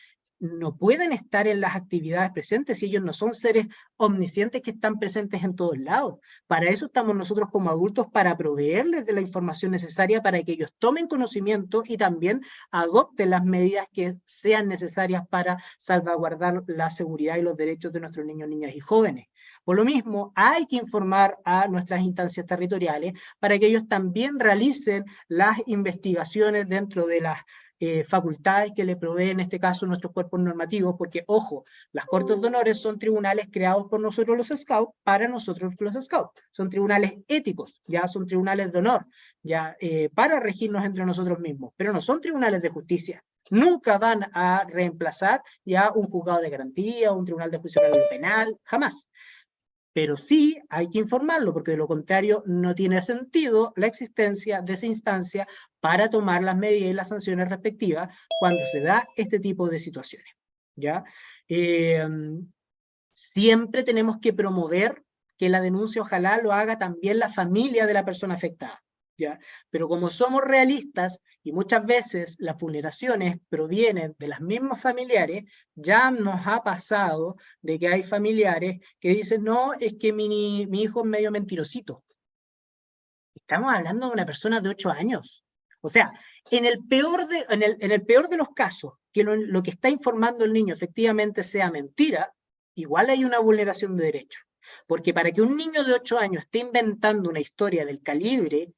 no pueden estar en las actividades presentes y ellos no son seres omniscientes que están presentes en todos lados. Para eso estamos nosotros como adultos, para proveerles de la información necesaria para que ellos tomen conocimiento y también adopten las medidas que sean necesarias para salvaguardar la seguridad y los derechos de nuestros niños, niñas y jóvenes. Por lo mismo, hay que informar a nuestras instancias territoriales para que ellos también realicen las investigaciones dentro de las facultades que le proveen, en este caso, nuestros cuerpos normativos, porque, ojo, las Cortes de Honores son tribunales creados por nosotros los Scouts, para nosotros los Scouts. Son tribunales éticos, ya son tribunales de honor, ya para regirnos entre nosotros mismos, pero no son tribunales de justicia. Nunca van a reemplazar ya un juzgado de garantía, un tribunal de juicio penal, jamás. Pero sí hay que informarlo, porque de lo contrario no tiene sentido la existencia de esa instancia para tomar las medidas y las sanciones respectivas cuando se da este tipo de situaciones, ¿ya? Siempre tenemos que promover que la denuncia ojalá lo haga también la familia de la persona afectada, ¿ya? Pero como somos realistas y muchas veces las vulneraciones provienen de las mismas familiares, ya nos ha pasado de que hay familiares que dicen, no, es que mi hijo es medio mentirosito. Estamos hablando de una persona de 8 años. O sea, en el peor de los casos, que lo que está informando el niño efectivamente sea mentira, igual hay una vulneración de derechos. Porque para que un niño de 8 años esté inventando una historia del calibre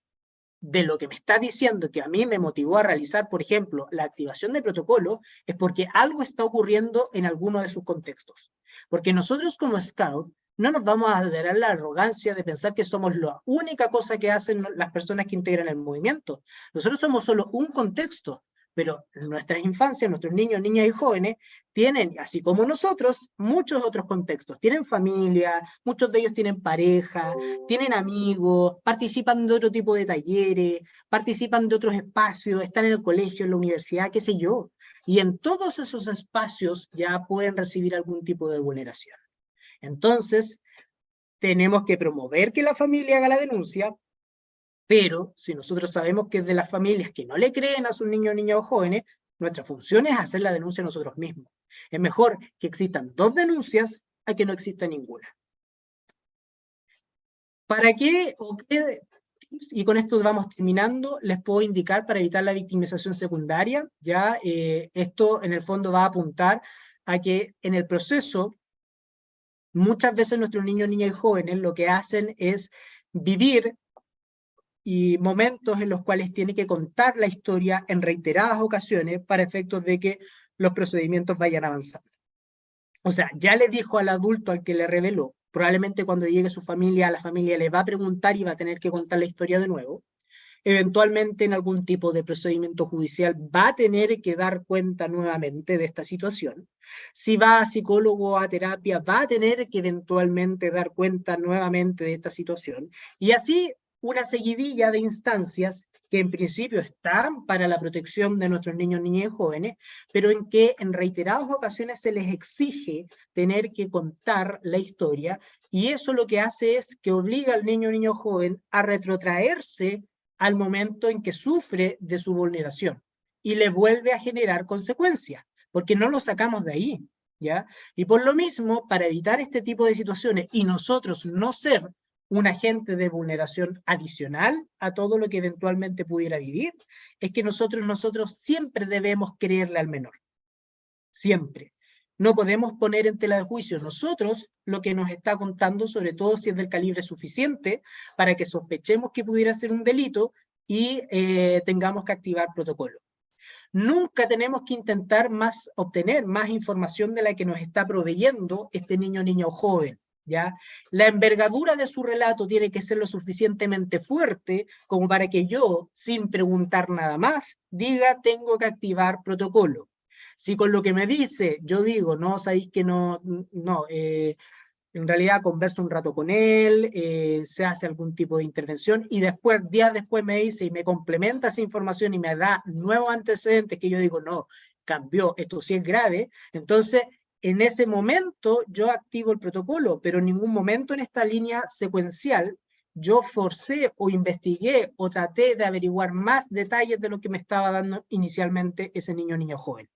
de lo que me está diciendo, que a mí me motivó a realizar, por ejemplo, la activación de protocolo, es porque algo está ocurriendo en alguno de sus contextos. Porque nosotros como Scout no nos vamos a dar la arrogancia de pensar que somos la única cosa que hacen las personas que integran el movimiento. Nosotros somos solo un contexto, pero nuestras infancias, nuestros niños, niñas y jóvenes tienen, así como nosotros, muchos otros contextos. Tienen familia, muchos de ellos tienen pareja, tienen amigos, participan de otro tipo de talleres, participan de otros espacios, están en el colegio, en la universidad, qué sé yo. Y en todos esos espacios ya pueden recibir algún tipo de vulneración. Entonces, tenemos que promover que la familia haga la denuncia, pero si nosotros sabemos que es de las familias que no le creen a sus niños, niñas o jóvenes, nuestra función es hacer la denuncia nosotros mismos. Es mejor que existan 2 denuncias a que no exista ninguna. ¿Para qué o qué? Y con esto vamos terminando, les puedo indicar para evitar la victimización secundaria, ya esto en el fondo va a apuntar a que en el proceso, muchas veces nuestros niños, niñas y jóvenes lo que hacen es vivir y momentos en los cuales tiene que contar la historia en reiteradas ocasiones para efectos de que los procedimientos vayan avanzando. O sea, ya le dijo al adulto al que le reveló, probablemente cuando llegue su familia, la familia le va a preguntar y va a tener que contar la historia de nuevo. Eventualmente en algún tipo de procedimiento judicial va a tener que dar cuenta nuevamente de esta situación. Si va a psicólogo o a terapia, va a tener que eventualmente dar cuenta nuevamente de esta situación. Y así una seguidilla de instancias que en principio están para la protección de nuestros niños, niñas y jóvenes, pero en que en reiteradas ocasiones se les exige tener que contar la historia, y eso lo que hace es que obliga al niño, niño joven a retrotraerse al momento en que sufre de su vulneración y le vuelve a generar consecuencias, porque no lo sacamos de ahí, ¿ya? Y por lo mismo, para evitar este tipo de situaciones y nosotros no ser un agente de vulneración adicional a todo lo que eventualmente pudiera vivir, es que nosotros siempre debemos creerle al menor. Siempre. No podemos poner en tela de juicio nosotros lo que nos está contando, sobre todo si es del calibre suficiente para que sospechemos que pudiera ser un delito, y tengamos que activar protocolo. Nunca tenemos que intentar obtener más información de la que nos está proveyendo este niño, niña o joven, ¿ya? La envergadura de su relato tiene que ser lo suficientemente fuerte como para que yo, sin preguntar nada más, diga, tengo que activar protocolo. Si con lo que me dice yo digo, no, sabéis que no, en realidad converso un rato con él, se hace algún tipo de intervención y después, días después me dice y me complementa esa información y me da nuevos antecedentes que yo digo, no, cambió, esto sí es grave. Entonces, en ese momento yo activo el protocolo, pero en ningún momento en esta línea secuencial yo forcé o investigué o traté de averiguar más detalles de lo que me estaba dando inicialmente ese niño, niño joven.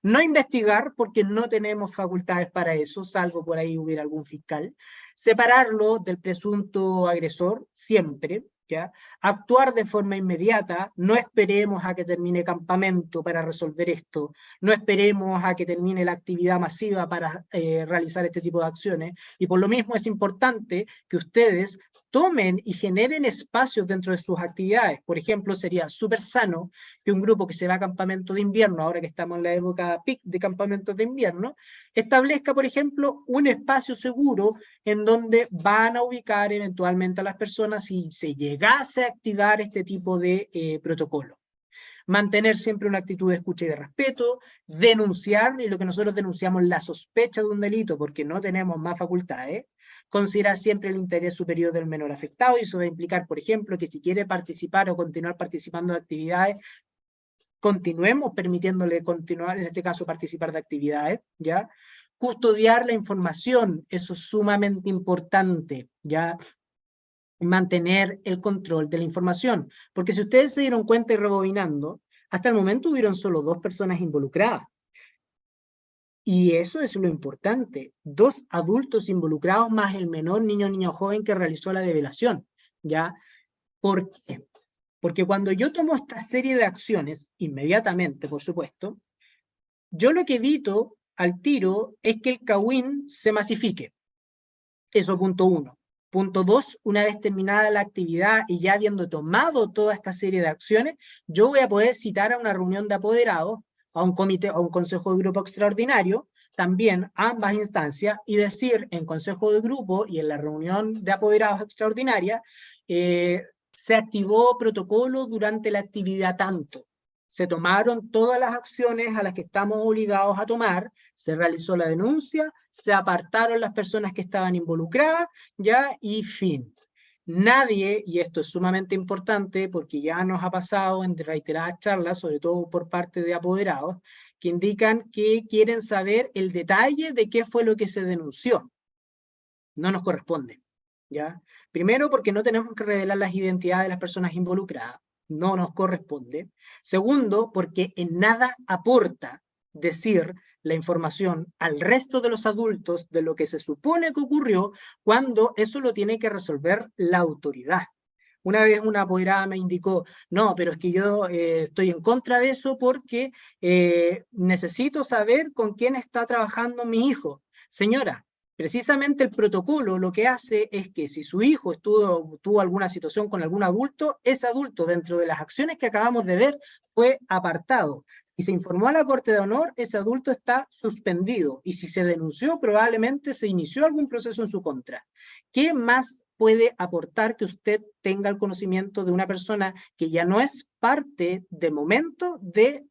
No investigar porque no tenemos facultades para eso, salvo por ahí hubiera algún fiscal. Separarlo del presunto agresor, siempre, ¿ya? Actuar de forma inmediata, no esperemos a que termine campamento para resolver esto, no esperemos a que termine la actividad masiva para realizar este tipo de acciones, y por lo mismo es importante que ustedes tomen y generen espacios dentro de sus actividades. Por ejemplo, sería súper sano que un grupo que se va a campamento de invierno, ahora que estamos en la época peak de campamentos de invierno, establezca, por ejemplo, un espacio seguro en donde van a ubicar eventualmente a las personas si se llegase a activar este tipo de protocolo. Mantener siempre una actitud de escucha y de respeto, denunciar, y lo que nosotros denunciamos, la sospecha de un delito, porque no tenemos más facultades, considerar siempre el interés superior del menor afectado, y eso va a implicar, por ejemplo, que si quiere participar o continuar participando de actividades, continuemos permitiéndole continuar, en este caso, participar de actividades, ¿ya? Custodiar la información, eso es sumamente importante, ¿ya? Mantener el control de la información, porque si ustedes se dieron cuenta y rebobinando, hasta el momento hubieron solo 2 personas involucradas, y eso es lo importante, 2 adultos involucrados más el menor niño, niño joven que realizó la develación, ¿ya? ¿Por qué? Porque cuando yo tomo esta serie de acciones, inmediatamente, por supuesto, yo lo que evito al tiro es que el cagüín se masifique. Eso, punto 1. Punto 2, una vez terminada la actividad y ya habiendo tomado toda esta serie de acciones, yo voy a poder citar a una reunión de apoderados, a un comité, a un consejo de grupo extraordinario, también a ambas instancias, y decir en consejo de grupo y en la reunión de apoderados extraordinaria, se activó protocolo durante la actividad tanto. Se tomaron todas las acciones a las que estamos obligados a tomar, se realizó la denuncia, se apartaron las personas que estaban involucradas, ya, y fin. Nadie, y esto es sumamente importante porque ya nos ha pasado en reiteradas charlas, sobre todo por parte de apoderados, que indican que quieren saber el detalle de qué fue lo que se denunció. No nos corresponde, ¿ya? Primero, porque no tenemos que revelar las identidades de las personas involucradas, no nos corresponde. Segundo, porque en nada aporta decir la información al resto de los adultos de lo que se supone que ocurrió cuando eso lo tiene que resolver la autoridad. Una vez una apoderada me indicó, no, pero es que yo estoy en contra de eso porque necesito saber con quién está trabajando mi hijo. Señora, precisamente el protocolo lo que hace es que si su hijo tuvo alguna situación con algún adulto, ese adulto dentro de las acciones que acabamos de ver fue apartado. Si se informó a la Corte de Honor, ese adulto está suspendido y si se denunció probablemente se inició algún proceso en su contra. ¿Qué más puede aportar que usted tenga el conocimiento de una persona que ya no es parte de momento de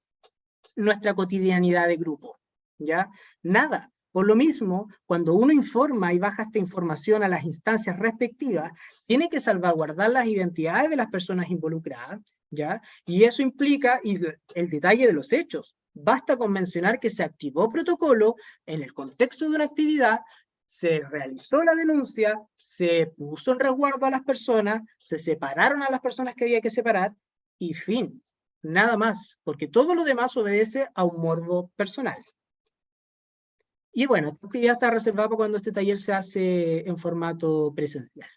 nuestra cotidianidad de grupo? ¿Ya? Nada. Por lo mismo, cuando uno informa y baja esta información a las instancias respectivas, tiene que salvaguardar las identidades de las personas involucradas, ¿ya? Y eso implica el detalle de los hechos. Basta con mencionar que se activó protocolo en el contexto de una actividad, se realizó la denuncia, se puso en resguardo a las personas, se separaron a las personas que había que separar, y fin. Nada más, porque todo lo demás obedece a un morbo personal. Y bueno, esta actividad está reservada para cuando este taller se hace en formato presencial.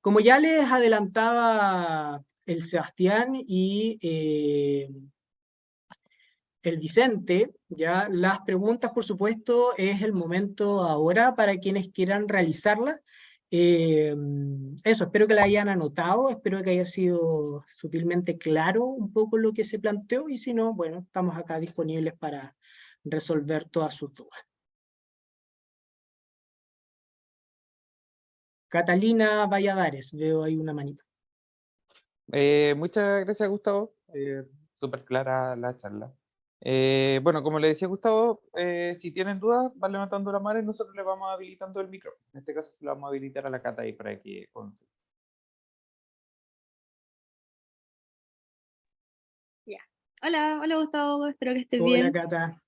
Como ya les adelantaba el Sebastián y el Vicente, ya las preguntas, por supuesto, es el momento ahora para quienes quieran realizarlas. Eso, espero que la hayan anotado, espero que haya sido sutilmente claro un poco lo que se planteó, y si no, bueno, estamos acá disponibles para resolver todas sus dudas. Catalina Valladares, veo ahí una manita. Muchas gracias, Gustavo. Súper clara la charla. Bueno, como le decía Gustavo, si tienen dudas, van levantando la mano y nosotros le vamos habilitando el micrófono. En este caso se lo vamos a habilitar a la Cata ahí para que consulte. Ya. Hola, hola Gustavo, espero que estés Hola, bien. Cata.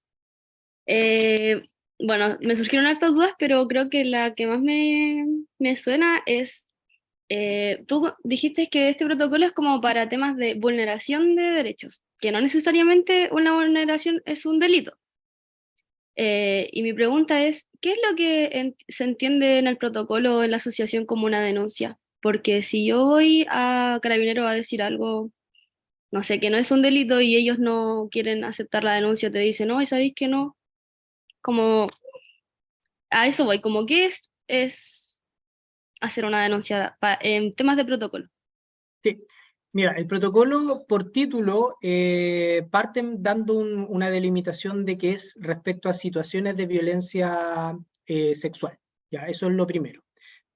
Bueno, me surgieron hartas dudas, pero creo que la que más me suena es, tú dijiste que este protocolo es como para temas de vulneración de derechos, que no necesariamente una vulneración es un delito. Y mi pregunta es, ¿qué es lo que se entiende en el protocolo o en la asociación como una denuncia? Porque si yo voy a Carabinero a decir algo, no sé, que no es un delito y ellos no quieren aceptar la denuncia, te dicen, no, ¿y sabéis que no? Como a eso voy, como que es hacer una denuncia en temas de protocolo. Sí. Mira, el protocolo por título parten dando una delimitación de que es respecto a situaciones de violencia sexual. Ya, eso es lo primero.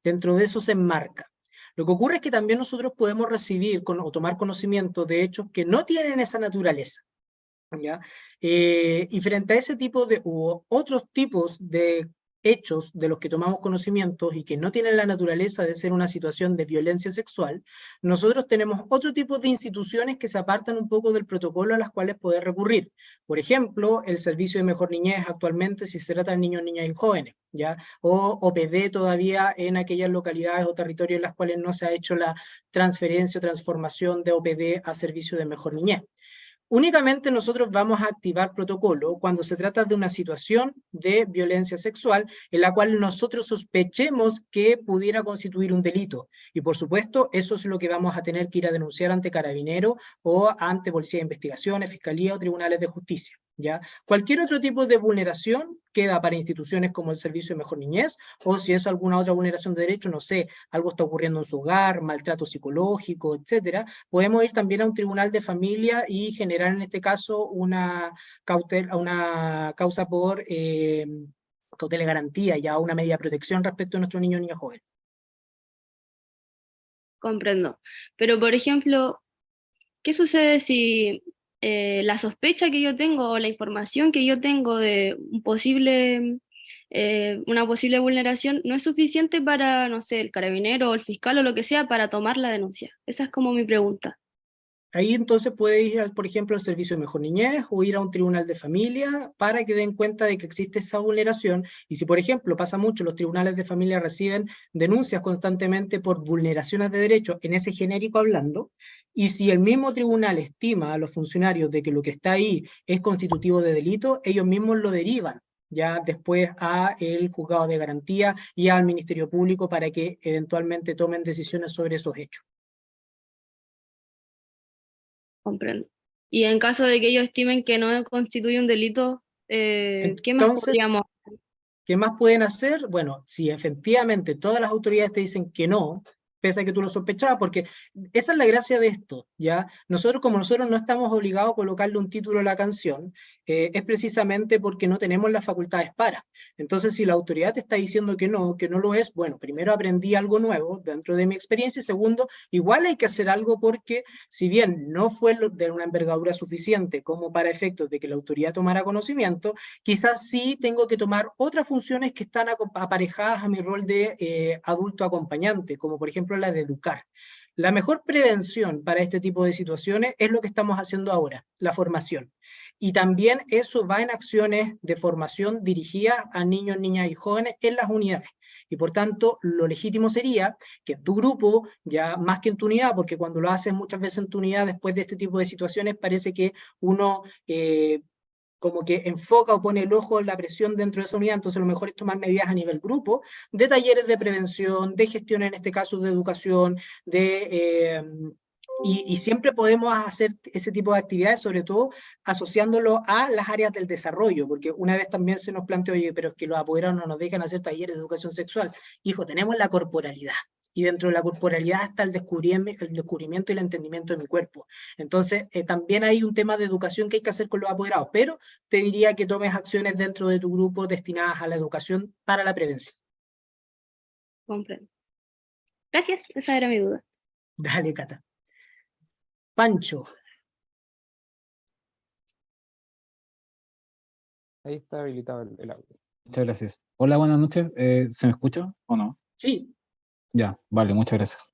Dentro de eso se enmarca. Lo que ocurre es que también nosotros podemos recibir o tomar conocimiento de hechos que no tienen esa naturaleza. ¿Ya? Y frente a ese tipo de, u otros tipos de hechos de los que tomamos conocimiento y que no tienen la naturaleza de ser una situación de violencia sexual, nosotros tenemos otro tipo de instituciones que se apartan un poco del protocolo a las cuales poder recurrir. Por ejemplo, el Servicio de Mejor Niñez actualmente, si se trata de niños, niñas y jóvenes, ¿ya? O OPD todavía en aquellas localidades o territorios en las cuales no se ha hecho la transferencia o transformación de OPD a Servicio de Mejor Niñez. Únicamente nosotros vamos a activar protocolo cuando se trata de una situación de violencia sexual en la cual nosotros sospechemos que pudiera constituir un delito. Y por supuesto, eso es lo que vamos a tener que ir a denunciar ante Carabinero o ante Policía de Investigaciones, Fiscalía o Tribunales de Justicia. ¿Ya? Cualquier otro tipo de vulneración queda para instituciones como el Servicio de Mejor Niñez, o si es alguna otra vulneración de derechos, no sé, algo está ocurriendo en su hogar, maltrato psicológico, etcétera, podemos ir también a un tribunal de familia y generar en este caso una causa por cautela y garantía, ya una medida de protección respecto a nuestro niño o niña joven. Comprendo. Pero, por ejemplo, ¿qué sucede si la sospecha que yo tengo o la información que yo tengo de una posible vulneración no es suficiente para, no sé, el carabinero o el fiscal o lo que sea para tomar la denuncia? Esa es como mi pregunta. Ahí entonces puede ir, por ejemplo, al Servicio de Mejor Niñez o ir a un tribunal de familia para que den cuenta de que existe esa vulneración. Y si, por ejemplo, pasa mucho, los tribunales de familia reciben denuncias constantemente por vulneraciones de derechos, en ese genérico hablando, y si el mismo tribunal estima a los funcionarios de que lo que está ahí es constitutivo de delito, ellos mismos lo derivan ya después a el juzgado de garantía y al Ministerio Público para que eventualmente tomen decisiones sobre esos hechos. Comprendo. Y en caso de que ellos estimen que no constituye un delito, ¿qué más Entonces, podríamos? ¿qué más pueden hacer? Bueno, si efectivamente todas las autoridades te dicen que no, pese a que tú lo sospechabas, porque esa es la gracia de esto, ¿ya? Como nosotros no estamos obligados a colocarle un título a la canción, es precisamente porque no tenemos las facultades para. Entonces, si la autoridad te está diciendo que no lo es, bueno, primero aprendí algo nuevo dentro de mi experiencia, y segundo, igual hay que hacer algo porque si bien no fue de una envergadura suficiente como para efectos de que la autoridad tomara conocimiento, quizás sí tengo que tomar otras funciones que están aparejadas a mi rol de adulto acompañante, como por ejemplo la de educar. La mejor prevención para este tipo de situaciones es lo que estamos haciendo ahora, la formación. Y también eso va en acciones de formación dirigidas a niños, niñas y jóvenes en las unidades. Y por tanto, lo legítimo sería que en tu grupo, ya más que en tu unidad, porque cuando lo haces muchas veces en tu unidad, después de este tipo de situaciones, parece que uno como que enfoca o pone el ojo en la presión dentro de esa unidad, entonces lo mejor es tomar medidas a nivel grupo, de talleres de prevención, de gestión en este caso de educación, de Y siempre podemos hacer ese tipo de actividades, sobre todo asociándolo a las áreas del desarrollo, porque una vez también se nos planteó, oye, pero es que los apoderados no nos dejan hacer talleres de educación sexual. Hijo, tenemos la corporalidad, y dentro de la corporalidad está el descubrimiento y el entendimiento de mi cuerpo. Entonces, también hay un tema de educación que hay que hacer con los apoderados, pero te diría que tomes acciones dentro de tu grupo destinadas a la educación para la prevención. Comprendo. Gracias, esa era mi duda. Dale, Cata. Pancho. Ahí está habilitado el audio. Muchas gracias. Hola, buenas noches. ¿Se me escucha o no? Sí. Ya, vale, muchas gracias.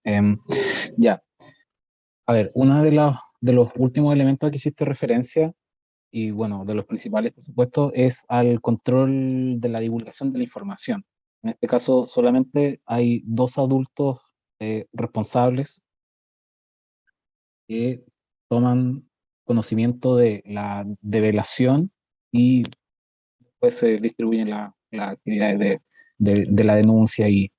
Ya, a ver, uno de los últimos elementos a que hiciste referencia, y bueno, de los principales, por supuesto, es al control de la divulgación de la información. En este caso, solamente hay 2 adultos responsables que toman conocimiento de la develación y pues se distribuyen las actividades de la denuncia y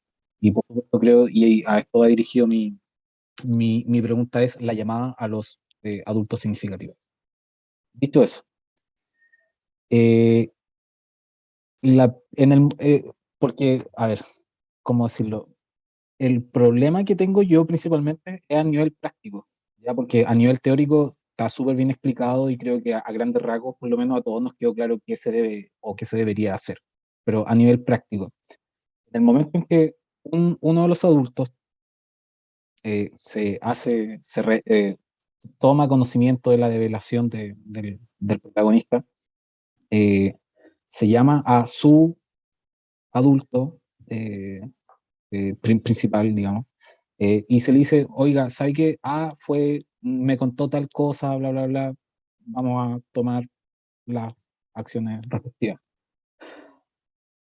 por supuesto creo, y a esto va dirigido mi pregunta es la llamada a los adultos significativos. Dicho eso, eh, porque, a ver, ¿cómo decirlo? El problema que tengo yo principalmente es a nivel práctico, ya porque a nivel teórico está súper bien explicado y creo que a grandes rasgos, por lo menos a todos nos quedó claro qué se debe o qué se debería hacer. Pero a nivel práctico, en el momento en que uno de los adultos toma conocimiento de la develación del protagonista, se llama a su adulto principal, digamos, y se le dice, oiga, ¿sabe qué? Me contó tal cosa, bla, bla, bla, vamos a tomar las acciones respectivas.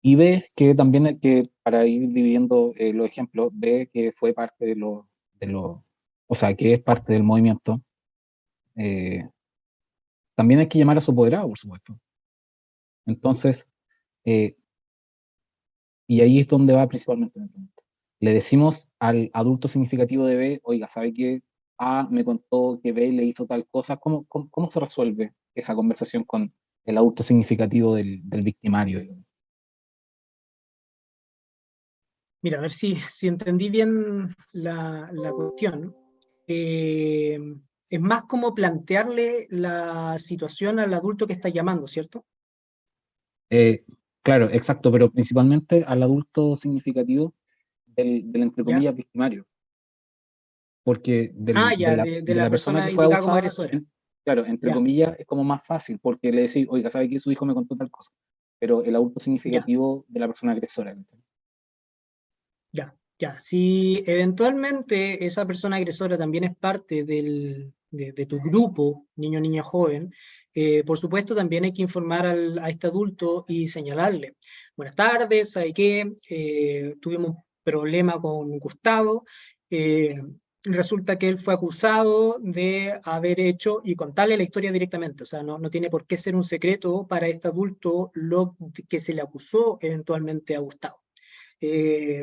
Y ve que también, que para ir dividiendo los ejemplos, ve que fue parte o sea, que es parte del movimiento. También hay que llamar a su apoderado, por supuesto. Entonces, y ahí es donde va principalmente mi pregunta. Le decimos al adulto significativo de B, oiga, ¿sabe qué? A me contó que B le hizo tal cosa. ¿Cómo se resuelve esa conversación con el adulto significativo del victimario? Mira, a ver si entendí bien la cuestión. Es más como plantearle la situación al adulto que está llamando, ¿cierto? Claro, exacto, pero principalmente al adulto significativo del entre ¿Ya? comillas, victimario. Porque Ya, de de la la persona persona que fue indicada como abusada, agresora. claro, entre Ya, comillas, es como más fácil, porque le decís, oiga, ¿sabe que su hijo me contó tal cosa? Pero el adulto ya, significativo de la persona agresora. ya. Si eventualmente esa persona agresora también es parte de tu grupo, niño, niña, joven, por supuesto también hay que informar a este adulto y señalarle, buenas tardes, ¿sabe qué? Tuvimos un problema con Gustavo, eh, resulta que él fue acusado de haber hecho, y contarle la historia directamente, o sea, no tiene por qué ser un secreto para este adulto lo que se le acusó eventualmente a Gustavo.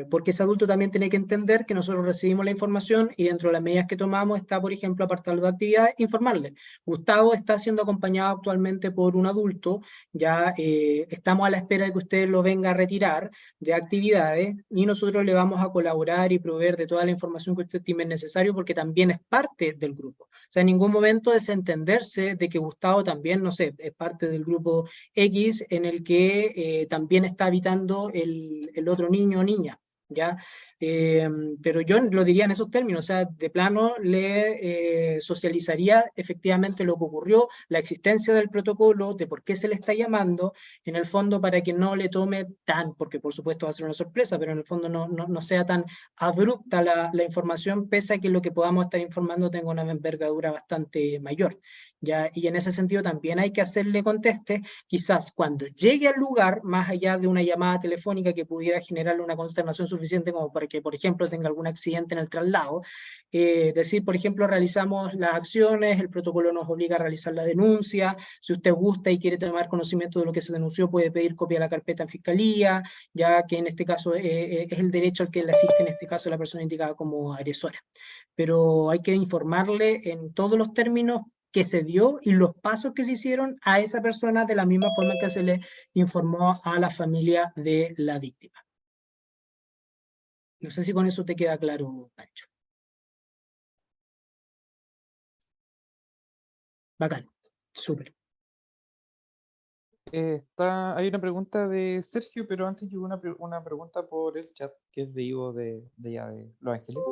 Porque ese adulto también tiene que entender que nosotros recibimos la información y dentro de las medidas que tomamos está, por ejemplo, apartarlo de actividades, informarle. Gustavo está siendo acompañado actualmente por un adulto, ya estamos a la espera de que usted lo venga a retirar de actividades y nosotros le vamos a colaborar y proveer de toda la información que usted estime necesario porque también es parte del grupo. O sea, en ningún momento desentenderse de que Gustavo también, no sé, es parte del grupo X en el que también está habitando el otro niño o niña, ¿ya? Pero yo lo diría en esos términos, o sea, de plano le socializaría efectivamente lo que ocurrió, la existencia del protocolo, de por qué se le está llamando, en el fondo para que no le tome porque por supuesto va a ser una sorpresa, pero en el fondo no sea tan abrupta la información, pese a que lo que podamos estar informando tenga una envergadura bastante mayor, ¿ya? Y en ese sentido también hay que hacerle conteste, quizás cuando llegue al lugar, más allá de una llamada telefónica que pudiera generarle una consternación suficiente como para que, por ejemplo, tenga algún accidente en el traslado. Decir, por ejemplo, realizamos las acciones, el protocolo nos obliga a realizar la denuncia, si usted gusta y quiere tomar conocimiento de lo que se denunció, puede pedir copia de la carpeta en fiscalía, ya que en este caso es el derecho al que le asiste, en este caso la persona indicada como agresora. Pero hay que informarle en todos los términos que se dio y los pasos que se hicieron a esa persona de la misma forma que se le informó a la familia de la víctima. No sé si con eso te queda claro, Pancho. Bacán, súper. Hay una pregunta de Sergio, pero antes llegó una pregunta por el chat, que es de Ivo de Los Ángeles.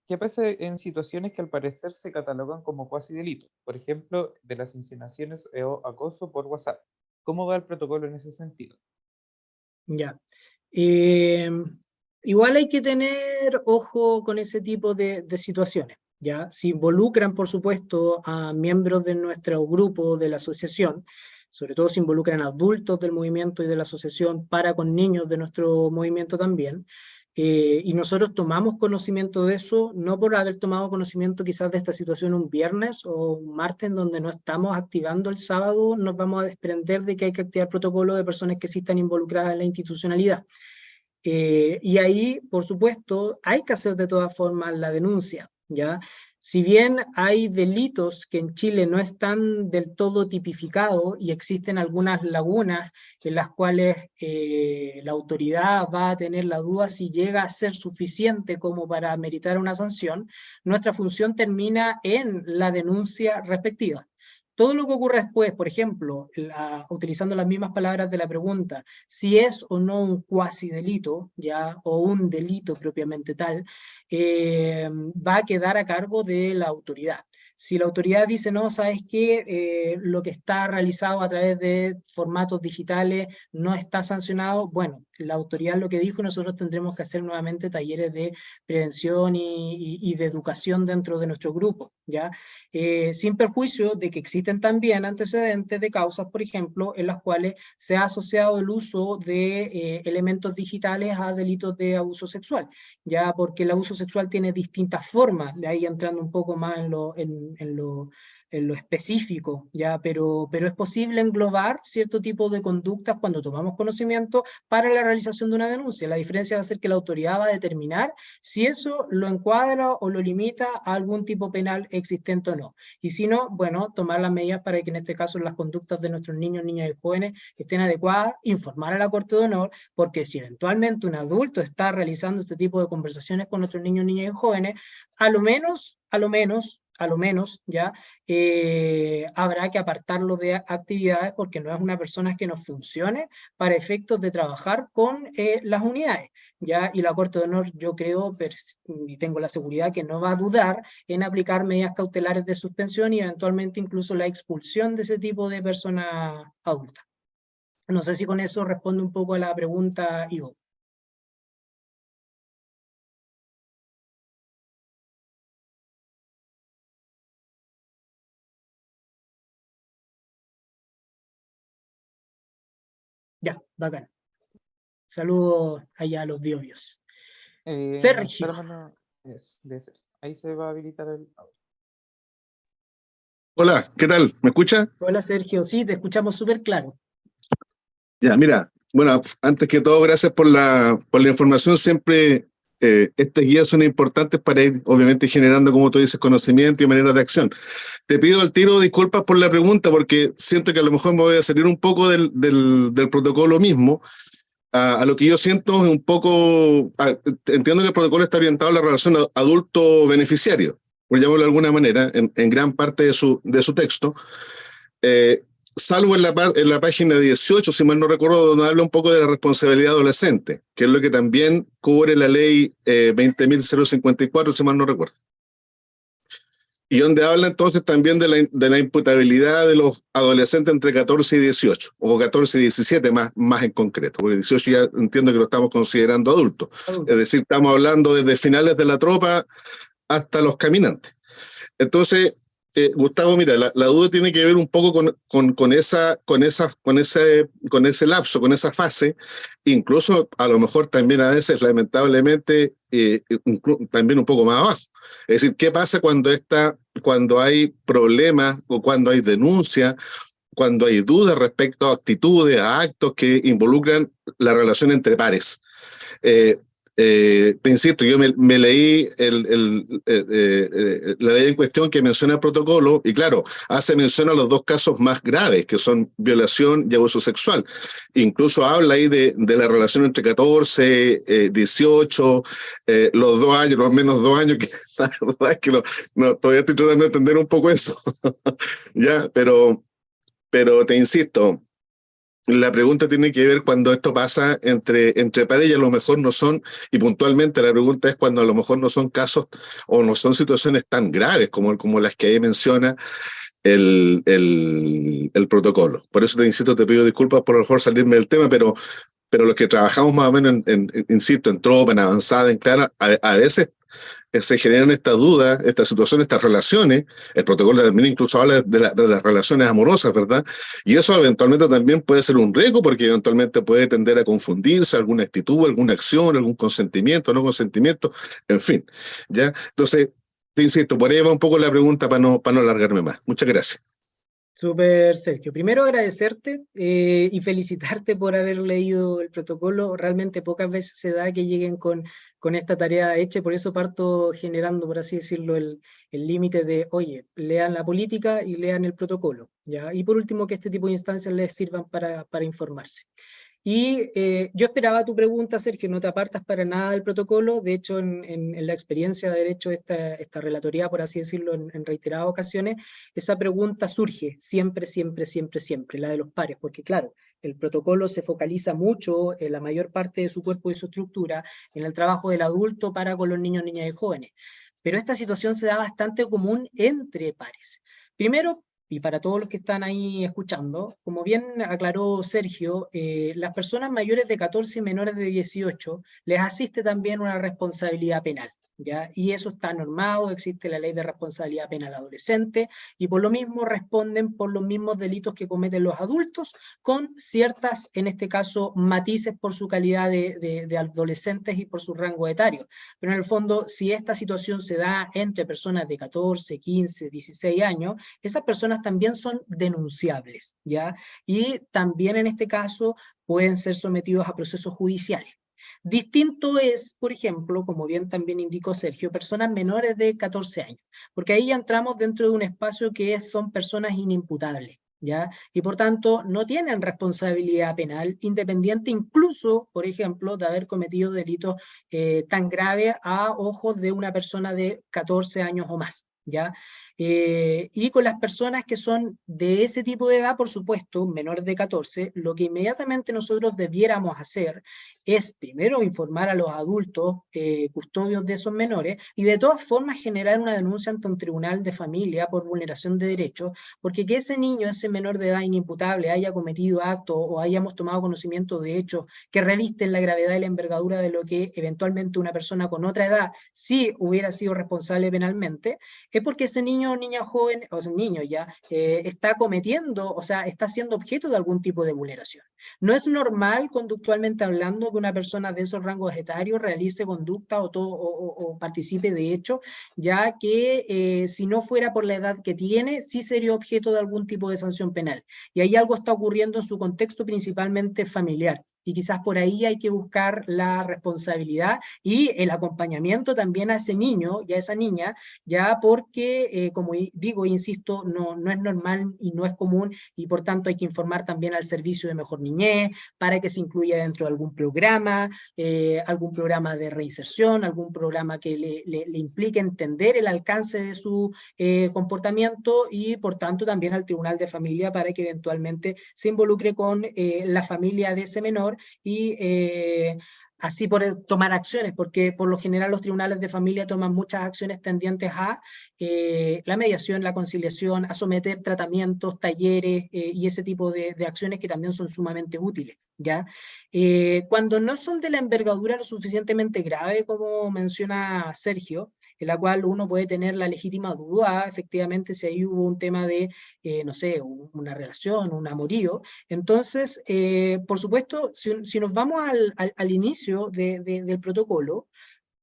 ¿Qué pasa en situaciones que al parecer se catalogan como cuasi delitos? Por ejemplo, de las insinuaciones o acoso por WhatsApp. ¿Cómo va el protocolo en ese sentido? Ya. Igual hay que tener ojo con ese tipo de situaciones, ¿ya? Si involucran, por supuesto, a miembros de nuestro grupo, de la asociación, sobre todo si involucran a adultos del movimiento y de la asociación para con niños de nuestro movimiento también, y nosotros tomamos conocimiento de eso, no por haber tomado conocimiento quizás de esta situación un viernes o un martes en donde no estamos activando el sábado, nos vamos a desprender de que hay que activar protocolo de personas que sí están involucradas en la institucionalidad. Y ahí, por supuesto, hay que hacer de todas formas la denuncia, ¿ya? Si bien hay delitos que en Chile no están del todo tipificados y existen algunas lagunas en las cuales la autoridad va a tener la duda si llega a ser suficiente como para meritar una sanción, nuestra función termina en la denuncia respectiva. Todo lo que ocurre después, por ejemplo, utilizando las mismas palabras de la pregunta, si es o no un cuasi delito, ya, o un delito propiamente tal, va a quedar a cargo de la autoridad. Si la autoridad dice, no, ¿sabes qué? Lo que está realizado a través de formatos digitales no está sancionado, bueno, la autoridad lo que dijo, nosotros tendremos que hacer nuevamente talleres de prevención y de educación dentro de nuestro grupo, ¿ya? Sin perjuicio de que existen también antecedentes de causas, por ejemplo, en las cuales se ha asociado el uso de elementos digitales a delitos de abuso sexual, ya porque el abuso sexual tiene distintas formas, de ahí entrando un poco más en lo específico, ya, pero es posible englobar cierto tipo de conductas cuando tomamos conocimiento para la realización de una denuncia. La diferencia va a ser que la autoridad va a determinar si eso lo encuadra o lo limita a algún tipo penal existente o no. Y si no, bueno, tomar las medidas para que en este caso las conductas de nuestros niños, niñas y jóvenes estén adecuadas, informar a la Corte de Honor, porque si eventualmente un adulto está realizando este tipo de conversaciones con nuestros niños, niñas y jóvenes, a lo menos, ya, habrá que apartarlo de actividades porque no es una persona que nos funcione para efectos de trabajar con las unidades, ya, y la Corte de Honor yo creo y tengo la seguridad que no va a dudar en aplicar medidas cautelares de suspensión y eventualmente incluso la expulsión de ese tipo de persona adulta. No sé si con eso responde un poco a la pregunta, Ivo. Ya, bacán. Saludos allá a los biobios. Sergio. Ahí se va a habilitar el audio. Hola, ¿qué tal? ¿Me escucha? Hola Sergio, sí, te escuchamos súper claro. Ya, mira, bueno, antes que todo, gracias por la información. Siempre estas guías son importantes para ir, obviamente, generando, como tú dices, conocimiento y maneras de acción. Te pido al tiro disculpas por la pregunta, porque siento que a lo mejor me voy a salir un poco del protocolo mismo. A lo que yo siento es un poco, entiendo que el protocolo está orientado a la relación adulto-beneficiario, por llamarlo de alguna manera, en gran parte de su texto, salvo en la página 18, si mal no recuerdo, donde habla un poco de la responsabilidad adolescente, que es lo que también cubre la ley 20.054, si mal no recuerdo. Y donde habla entonces también de la imputabilidad de los adolescentes entre 14 y 18, o 14 y 17 más en concreto, porque 18 ya entiendo que lo estamos considerando adultos. Es decir, estamos hablando desde finales de la tropa hasta los caminantes. Entonces, Gustavo, mira, la duda tiene que ver un poco con ese lapso, con esa fase, incluso a lo mejor también a veces, lamentablemente, también un poco más abajo. Es decir, ¿qué pasa cuando hay problemas o cuando hay denuncia, cuando hay dudas respecto a actitudes, a actos que involucran la relación entre pares? Te insisto, yo me leí la ley en cuestión que menciona el protocolo y claro, hace mención a los dos casos más graves, que son violación y abuso sexual. Incluso habla ahí de la relación entre 14, 18, los 2 años, los menos 2 años, que la verdad es que todavía estoy tratando de entender un poco eso. Ya, pero te insisto, la pregunta tiene que ver cuando esto pasa entre pares y a lo mejor no son, y puntualmente la pregunta es cuando a lo mejor no son casos o no son situaciones tan graves como las que ahí menciona el protocolo. Por eso te insisto, te pido disculpas por a lo mejor salirme del tema, pero los que trabajamos más o menos, insisto, en tropa, en avanzada, en clara, a veces se generan estas dudas, estas situaciones, estas relaciones. El protocolo también incluso habla de las relaciones amorosas, ¿verdad? Y eso eventualmente también puede ser un riesgo porque eventualmente puede tender a confundirse alguna actitud, alguna acción, algún consentimiento, no consentimiento, en fin, ¿ya? Entonces, te insisto, por ahí va un poco la pregunta para no alargarme más. Muchas gracias. Súper, Sergio. Primero agradecerte y felicitarte por haber leído el protocolo. Realmente pocas veces se da que lleguen con esta tarea hecha, por eso parto generando, por así decirlo, el límite de, oye, lean la política y lean el protocolo, ¿ya? Y por último, que este tipo de instancias les sirvan para informarse. Y yo esperaba tu pregunta, Sergio, no te apartas para nada del protocolo. De hecho, en la experiencia de derecho, esta relatoría, por así decirlo, en reiteradas ocasiones, esa pregunta surge siempre, siempre, siempre, siempre, la de los pares, porque claro, el protocolo se focaliza mucho en la mayor parte de su cuerpo y su estructura en el trabajo del adulto para con los niños, niñas y jóvenes. Pero esta situación se da bastante común entre pares. Primero, y para todos los que están ahí escuchando, como bien aclaró Sergio, las personas mayores de 14 y menores de 18 les asiste también una responsabilidad penal, ¿ya? Y eso está normado, existe la ley de responsabilidad penal adolescente, y por lo mismo responden por los mismos delitos que cometen los adultos, con ciertas, en este caso, matices por su calidad de adolescentes y por su rango etario. Pero en el fondo, si esta situación se da entre personas de 14, 15, 16 años, esas personas también son denunciables, ¿ya? Y también en este caso pueden ser sometidos a procesos judiciales. Distinto es, por ejemplo, como bien también indicó Sergio, personas menores de 14 años, porque ahí ya entramos dentro de un espacio que son personas inimputables, ¿ya? Y por tanto no tienen responsabilidad penal independiente incluso, por ejemplo, de haber cometido delitos tan graves a ojos de una persona de 14 años o más, ¿ya? Y con las personas que son de ese tipo de edad, por supuesto, menores de 14, lo que inmediatamente nosotros debiéramos hacer es primero informar a los adultos custodios de esos menores y de todas formas generar una denuncia ante un tribunal de familia por vulneración de derechos, porque que ese niño, ese menor de edad inimputable haya cometido actos o hayamos tomado conocimiento de hechos que revisten la gravedad y la envergadura de lo que eventualmente una persona con otra edad sí hubiera sido responsable penalmente, es porque ese niño o niña joven, o sea, niño ya, está cometiendo, o sea, está siendo objeto de algún tipo de vulneración. No es normal, conductualmente hablando, que una persona de esos rangos etarios realice conducta o participe de hecho, ya que si no fuera por la edad que tiene, sí sería objeto de algún tipo de sanción penal. Y ahí algo está ocurriendo en su contexto principalmente familiar. Y quizás por ahí hay que buscar la responsabilidad y el acompañamiento también a ese niño y a esa niña, ya porque, como digo, insisto, no es normal y no es común, y por tanto hay que informar también al servicio de Mejor Niñez para que se incluya dentro de algún programa de reinserción, algún programa que le implique entender el alcance de su comportamiento, y por tanto también al Tribunal de Familia para que eventualmente se involucre con la familia de ese menor y así poder tomar acciones, porque por lo general los tribunales de familia toman muchas acciones tendientes a la mediación, la conciliación, a someter tratamientos, talleres y ese tipo de acciones que también son sumamente útiles, ¿ya? Cuando no son de la envergadura lo suficientemente grave, como menciona Sergio, en la cual uno puede tener la legítima duda, efectivamente, si ahí hubo un tema de, no sé, una relación, un amorío. Entonces, por supuesto, si nos vamos al inicio del protocolo,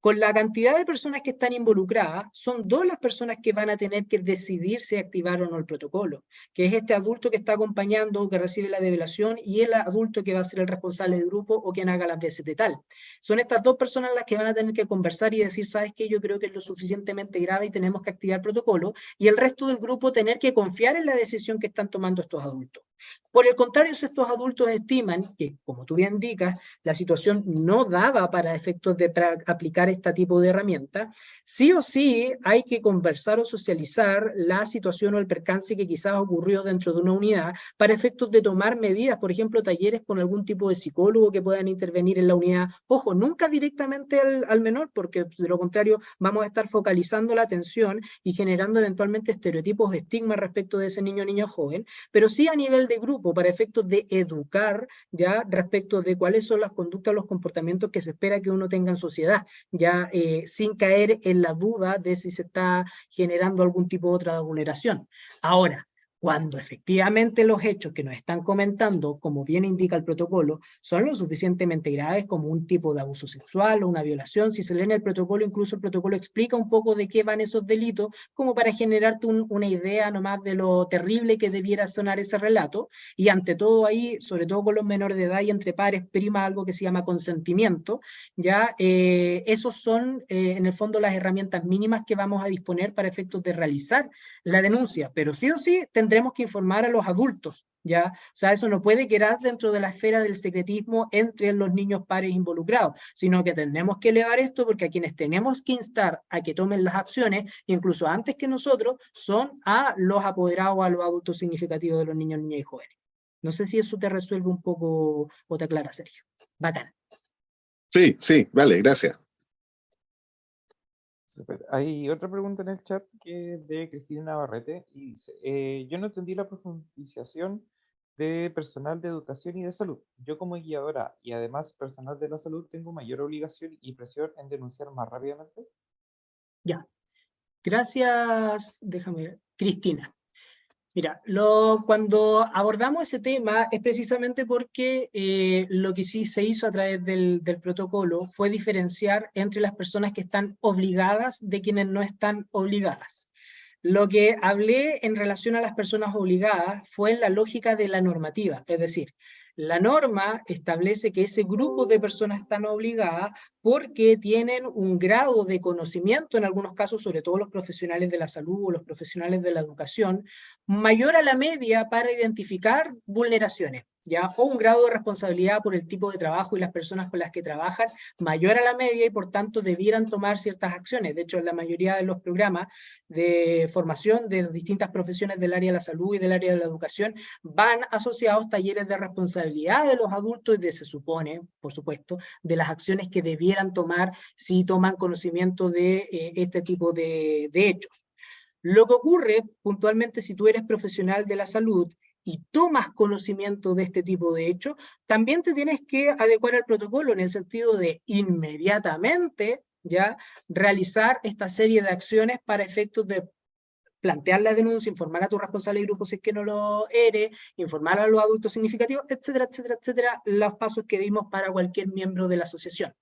con la cantidad de personas que están involucradas, son dos las personas que van a tener que decidir si activar o no el protocolo, que es este adulto que está acompañando, que recibe la develación, y el adulto que va a ser el responsable del grupo o quien haga las veces de tal. Son estas dos personas las que van a tener que conversar y decir, ¿sabes qué? Yo creo que es lo suficientemente grave y tenemos que activar el protocolo, y el resto del grupo tener que confiar en la decisión que están tomando estos adultos. Por el contrario, si estos adultos estiman que, como tú bien indicas, la situación no daba para efectos de aplicar este tipo de herramienta, sí o sí hay que conversar o socializar la situación o el percance que quizás ocurrió dentro de una unidad para efectos de tomar medidas, por ejemplo, talleres con algún tipo de psicólogo que puedan intervenir en la unidad. Ojo, nunca directamente al menor, porque de lo contrario vamos a estar focalizando la atención y generando eventualmente estereotipos, estigmas respecto de ese niño o niña joven, pero sí a nivel de grupo, para efectos de educar ya respecto de cuáles son las conductas, los comportamientos que se espera que uno tenga en sociedad, ya sin caer en la duda de si se está generando algún tipo de otra vulneración. Ahora, cuando efectivamente los hechos que nos están comentando, como bien indica el protocolo, son lo suficientemente graves como un tipo de abuso sexual o una violación, si se lee en el protocolo, incluso el protocolo explica un poco de qué van esos delitos, como para generarte una idea nomás de lo terrible que debiera sonar ese relato, y ante todo ahí, sobre todo con los menores de edad y entre pares, prima algo que se llama consentimiento, ya esos son en el fondo las herramientas mínimas que vamos a disponer para efectos de realizar la denuncia, pero sí o sí tendremos que informar a los adultos, ¿ya? O sea, eso no puede quedar dentro de la esfera del secretismo entre los niños pares involucrados, sino que tenemos que elevar esto porque a quienes tenemos que instar a que tomen las acciones, incluso antes que nosotros, son a los apoderados, a los adultos significativos de los niños, niñas y jóvenes. No sé si eso te resuelve un poco o te aclara, Sergio. Bacán. Sí, sí, vale, gracias. Super. Hay otra pregunta en el chat que es de Cristina Navarrete y dice, yo no entendí la profundización de personal de educación y de salud. Yo como guiadora y además personal de la salud tengo mayor obligación y presión en denunciar más rápidamente. Ya. Gracias, déjame ver, Cristina. Mira, cuando abordamos ese tema es precisamente porque lo que sí se hizo a través del protocolo fue diferenciar entre las personas que están obligadas de quienes no están obligadas. Lo que hablé en relación a las personas obligadas fue en la lógica de la normativa, es decir, la norma establece que ese grupo de personas están obligadas porque tienen un grado de conocimiento, en algunos casos, sobre todo los profesionales de la salud o los profesionales de la educación, mayor a la media para identificar vulneraciones, ¿ya? O un grado de responsabilidad por el tipo de trabajo y las personas con las que trabajan mayor a la media y por tanto debieran tomar ciertas acciones. De hecho, en la mayoría de los programas de formación de las distintas profesiones del área de la salud y del área de la educación van asociados talleres de responsabilidad de los adultos y de, se supone, por supuesto, de las acciones que debieran tomar si toman conocimiento de este tipo de hechos. Lo que ocurre puntualmente si tú eres profesional de la salud y tomas conocimiento de este tipo de hechos, también te tienes que adecuar al protocolo en el sentido de inmediatamente ya realizar esta serie de acciones para efectos de plantear la denuncia, informar a tu responsable de grupo si es que no lo eres, informar a los adultos significativos, etcétera, etcétera, etcétera, los pasos que dimos para cualquier miembro de la asociación.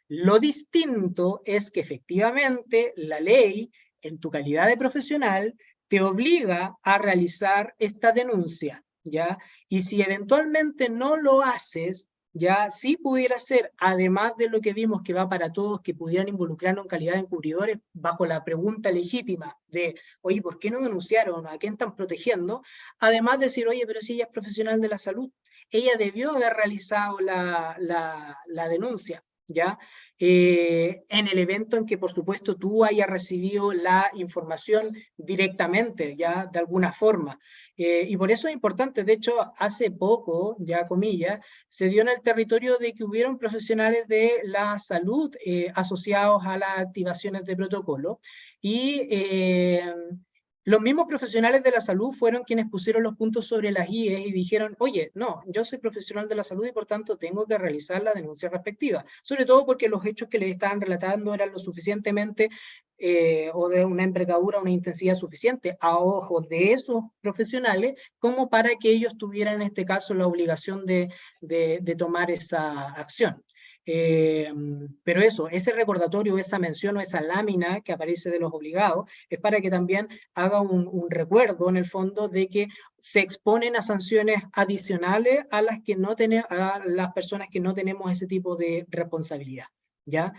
Lo distinto es que efectivamente la ley, en tu calidad de profesional, te obliga a realizar esta denuncia, ¿ya? Y si eventualmente no lo haces, ya sí pudiera ser, además de lo que vimos que va para todos, que pudieran involucrarnos en calidad de encubridores, bajo la pregunta legítima de, oye, ¿por qué no denunciaron? ¿A quién están protegiendo? Además de decir, oye, pero si ella es profesional de la salud, ella debió haber realizado la denuncia, ¿ya? En el evento en que, por supuesto, tú hayas recibido la información directamente, ¿ya? De alguna forma. Y por eso es importante, de hecho, hace poco, ya comillas, se dio en el territorio de que hubieron profesionales de la salud asociados a las activaciones de protocolo, y los mismos profesionales de la salud fueron quienes pusieron los puntos sobre las IES y dijeron, oye, no, yo soy profesional de la salud y por tanto tengo que realizar la denuncia respectiva, sobre todo porque los hechos que les estaban relatando eran lo suficientemente o de una envergadura, una intensidad suficiente a ojos de esos profesionales, como para que ellos tuvieran en este caso la obligación de tomar esa acción. Pero eso, ese recordatorio, esa mención o esa lámina que aparece de los obligados, es para que también haga un recuerdo en el fondo de que se exponen a sanciones adicionales a las que no a las personas que no tenemos ese tipo de responsabilidad, ¿ya?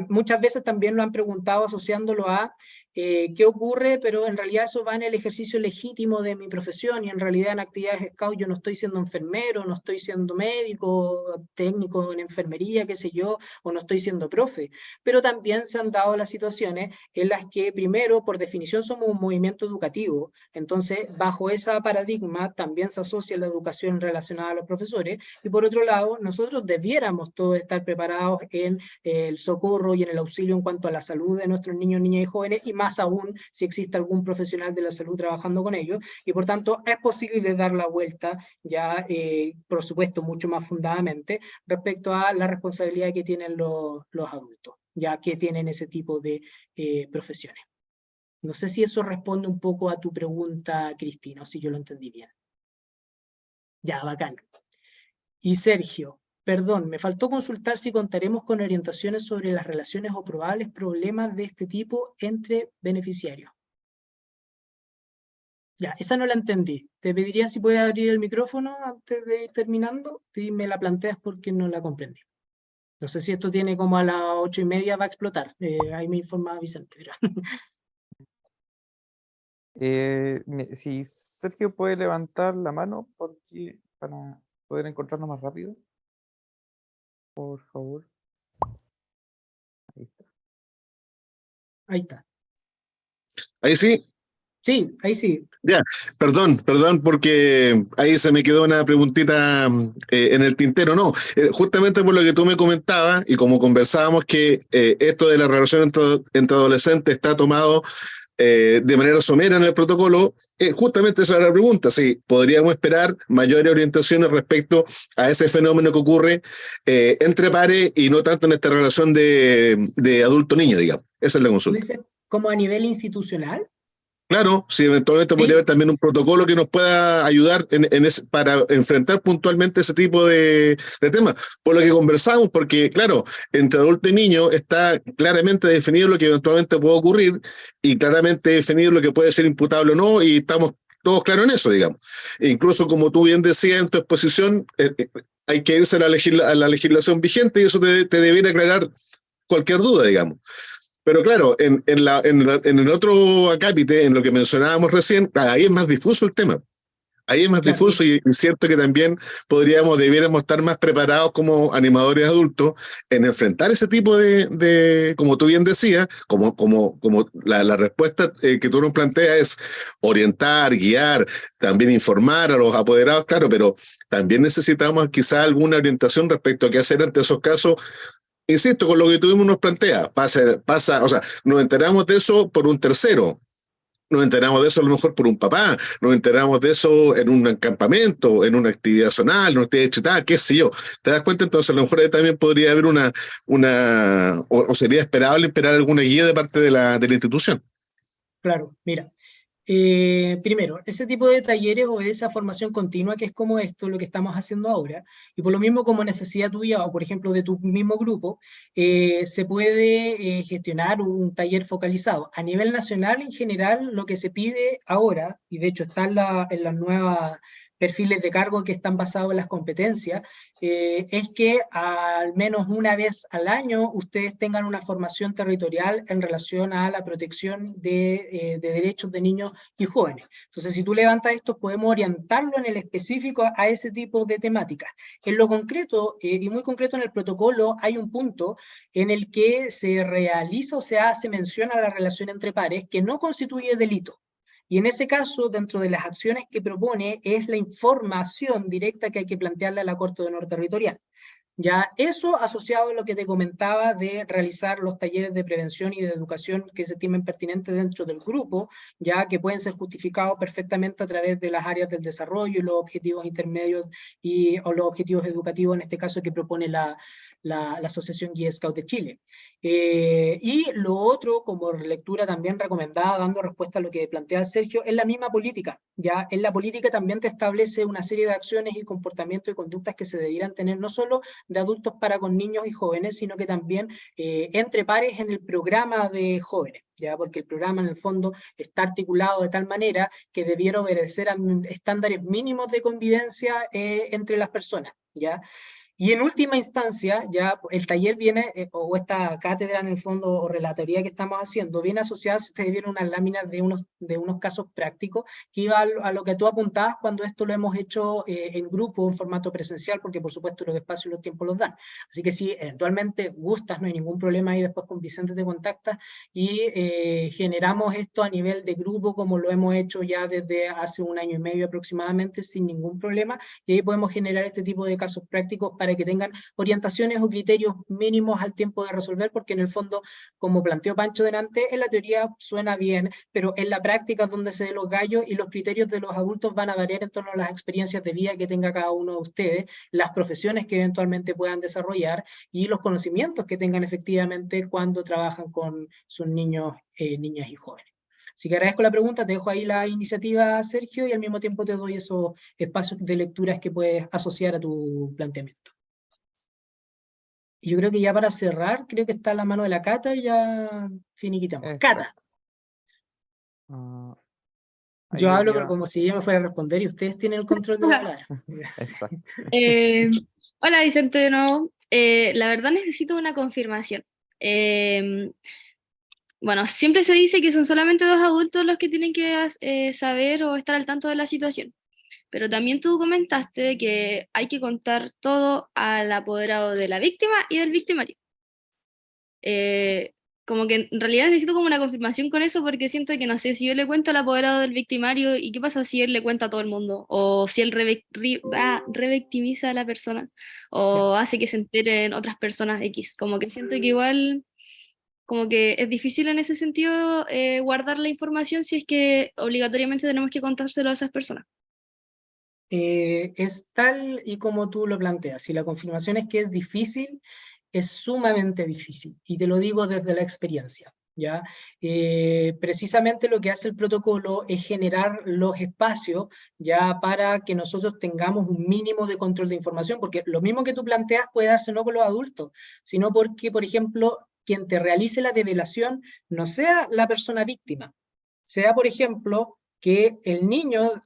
Muchas veces también lo han preguntado asociándolo a qué ocurre, pero en realidad eso va en el ejercicio legítimo de mi profesión, y en realidad en actividades scout yo no estoy siendo enfermero, no estoy siendo médico, técnico en enfermería, qué sé yo, o no estoy siendo profe, pero también se han dado las situaciones en las que primero, por definición, somos un movimiento educativo, entonces bajo ese paradigma también se asocia la educación relacionada a los profesores, y por otro lado, nosotros debiéramos todos estar preparados en el socorro y en el auxilio en cuanto a la salud de nuestros niños, niñas y jóvenes, y más aún si existe algún profesional de la salud trabajando con ellos, y por tanto es posible dar la vuelta ya, por supuesto, mucho más fundadamente respecto a la responsabilidad que tienen los adultos, ya que tienen ese tipo de profesiones. No sé si eso responde un poco a tu pregunta, Cristina, o si yo lo entendí bien. Ya, bacán. Y Sergio, perdón, me faltó consultar si contaremos con orientaciones sobre las relaciones o probables problemas de este tipo entre beneficiarios. Ya, esa no la entendí. Te pediría si puedes abrir el micrófono antes de ir terminando, y me la planteas porque no la comprendí. No sé si esto tiene como a las 8:30 va a explotar. Ahí me informa Vicente. Pero... Si Sergio puede levantar la mano porque, para poder encontrarnos más rápido. Por favor. Ahí está. Ahí está. Ahí sí. Sí, ahí sí. Ya, perdón, porque ahí se me quedó una preguntita en el tintero. No, justamente por lo que tú me comentabas y como conversábamos que esto de la relación entre adolescentes está tomado de manera somera en el protocolo, justamente esa era la pregunta, si podríamos esperar mayores orientaciones respecto a ese fenómeno que ocurre entre pares y no tanto en esta relación de adulto-niño, digamos. Esa es la ¿Tú consulta. dices como a nivel institucional? Claro, si eventualmente podría haber también un protocolo que nos pueda ayudar para enfrentar puntualmente ese tipo de temas. Por lo que conversamos, porque claro, entre adulto y niño está claramente definido lo que eventualmente puede ocurrir y claramente definido lo que puede ser imputable o no, y estamos todos claros en eso, digamos. E incluso como tú bien decías en tu exposición, hay que irse a la legislación vigente y eso te debiera aclarar cualquier duda, digamos. Pero claro, en el otro acápite, en lo que mencionábamos recién, ahí es más difuso el tema. Ahí es más Claro. difuso y es cierto que también debiéramos estar más preparados como animadores adultos en enfrentar ese tipo como tú bien decías, como la respuesta que tú nos planteas es orientar, guiar, también informar a los apoderados, claro, pero también necesitamos quizá alguna orientación respecto a qué hacer ante esos casos. Insisto, con lo que tuvimos nos plantea, o sea, nos enteramos de eso por un tercero, nos enteramos de eso a lo mejor por un papá, nos enteramos de eso en un campamento, en una actividad zonal, en una actividad digital, qué sé yo. ¿Te das cuenta? Entonces a lo mejor ahí también podría haber o sería esperable esperar alguna guía de parte de la institución. Claro, mira. Primero, ese tipo de talleres obedece a formación continua, que es como esto, lo que estamos haciendo ahora, y por lo mismo como necesidad tuya o por ejemplo de tu mismo grupo, se puede gestionar un taller focalizado. A nivel nacional, en general, lo que se pide ahora, y de hecho está en las nuevas perfiles de cargo que están basados en las competencias, es que al menos una vez al año ustedes tengan una formación territorial en relación a la protección de derechos de niños y jóvenes. Entonces, si tú levantas esto, podemos orientarlo en el específico a ese tipo de temáticas. En lo concreto, y muy concreto en el protocolo, hay un punto en el que se realiza o se hace mención a la relación entre pares que no constituye delito. Y en ese caso, dentro de las acciones que propone, es la información directa que hay que plantearle a la Corte de Honor Territorial. Ya eso asociado a lo que te comentaba de realizar los talleres de prevención y de educación que se estimen pertinentes dentro del grupo, ya que pueden ser justificados perfectamente a través de las áreas del desarrollo y los objetivos intermedios o los objetivos educativos, en este caso que propone la la Asociación Guía Scout de Chile. Y lo otro, como lectura también recomendada, dando respuesta a lo que plantea Sergio, es la misma política. Ya en la política también te establece una serie de acciones y comportamientos y conductas que se debieran tener no solo de adultos para con niños y jóvenes, sino que también entre pares en el programa de jóvenes, ¿ya? Porque el programa en el fondo está articulado de tal manera que debiera obedecer a estándares mínimos de convivencia entre las personas, ¿ya? Y en última instancia, ya el taller viene, o esta cátedra en el fondo, o relatoría que estamos haciendo, viene asociada, si ustedes vieron unas láminas de unos casos prácticos, que iba a lo que tú apuntabas cuando esto lo hemos hecho en grupo, en formato presencial, porque por supuesto los espacios y los tiempos los dan. Así que si eventualmente gustas, no hay ningún problema, ahí después con Vicente te contactas, y generamos esto a nivel de grupo, como lo hemos hecho ya desde hace 1 año y medio aproximadamente, sin ningún problema, y ahí podemos generar este tipo de casos prácticos para que tengan orientaciones o criterios mínimos al tiempo de resolver, porque en el fondo, como planteó Pancho delante, en la teoría suena bien, pero en la práctica es donde se ven los gallos, y los criterios de los adultos van a variar en torno a las experiencias de vida que tenga cada uno de ustedes, las profesiones que eventualmente puedan desarrollar, y los conocimientos que tengan efectivamente cuando trabajan con sus niños, niñas y jóvenes. Así que agradezco la pregunta, te dejo ahí la iniciativa, Sergio, y al mismo tiempo te doy esos espacios de lecturas que puedes asociar a tu planteamiento. Y yo creo que ya para cerrar, creo que está a la mano de la Cata y ya finiquitamos. Cata. Ahí Yo hablo queda. como si ella me fuera a responder y ustedes tienen el control de la palabra. Exacto. Hola Vicente de nuevo. La verdad necesito una confirmación. Bueno, siempre se dice que son solamente 2 adultos los que tienen que saber o estar al tanto de la situación. Pero también tú comentaste que hay que contar todo al apoderado de la víctima y del victimario. Como que en realidad necesito como una confirmación con eso, porque siento que no sé si yo le cuento al apoderado del victimario y qué pasa si él le cuenta a todo el mundo, o si él revictimiza a la persona, o hace que se enteren otras personas X. Como que siento que igual, como que es difícil en ese sentido guardar la información si es que obligatoriamente tenemos que contárselo a esas personas. Es tal y como tú lo planteas. Si la confirmación es que es difícil, es sumamente difícil, y te lo digo desde la experiencia, ¿ya? Precisamente lo que hace el protocolo es generar los espacios, ya, para que nosotros tengamos un mínimo de control de información, porque lo mismo que tú planteas puede darse no con los adultos, sino porque, por ejemplo, quien te realice la develación no sea la persona víctima, sea, por ejemplo, que el niño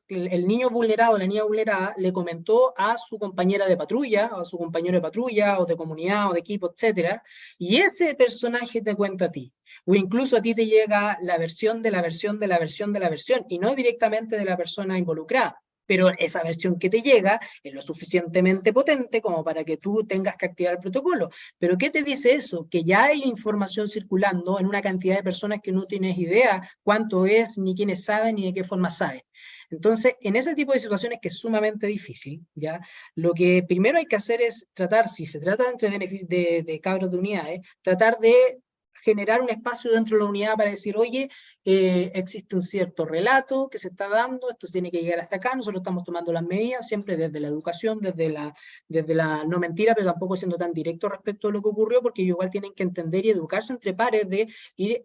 vulnerado, la niña vulnerada, le comentó a su compañera de patrulla, o a su compañero de patrulla, o de comunidad, o de equipo, etcétera, y ese personaje te cuenta a ti. O incluso a ti te llega la versión de la versión de la versión de la versión, y no directamente de la persona involucrada. Pero esa versión que te llega es lo suficientemente potente como para que tú tengas que activar el protocolo. ¿Pero qué te dice eso? Que ya hay información circulando en una cantidad de personas que no tienes idea cuánto es, ni quiénes saben, ni de qué forma saben. Entonces, en ese tipo de situaciones que es sumamente difícil, ¿ya? Lo que primero hay que hacer es tratar, si se trata de cabros de unidades, tratar de generar un espacio dentro de la unidad para decir, oye, existe un cierto relato que se está dando, esto tiene que llegar hasta acá, nosotros estamos tomando las medidas, siempre desde la educación, desde la no mentira, pero tampoco siendo tan directo respecto a lo que ocurrió, porque ellos igual tienen que entender y educarse entre pares, de ir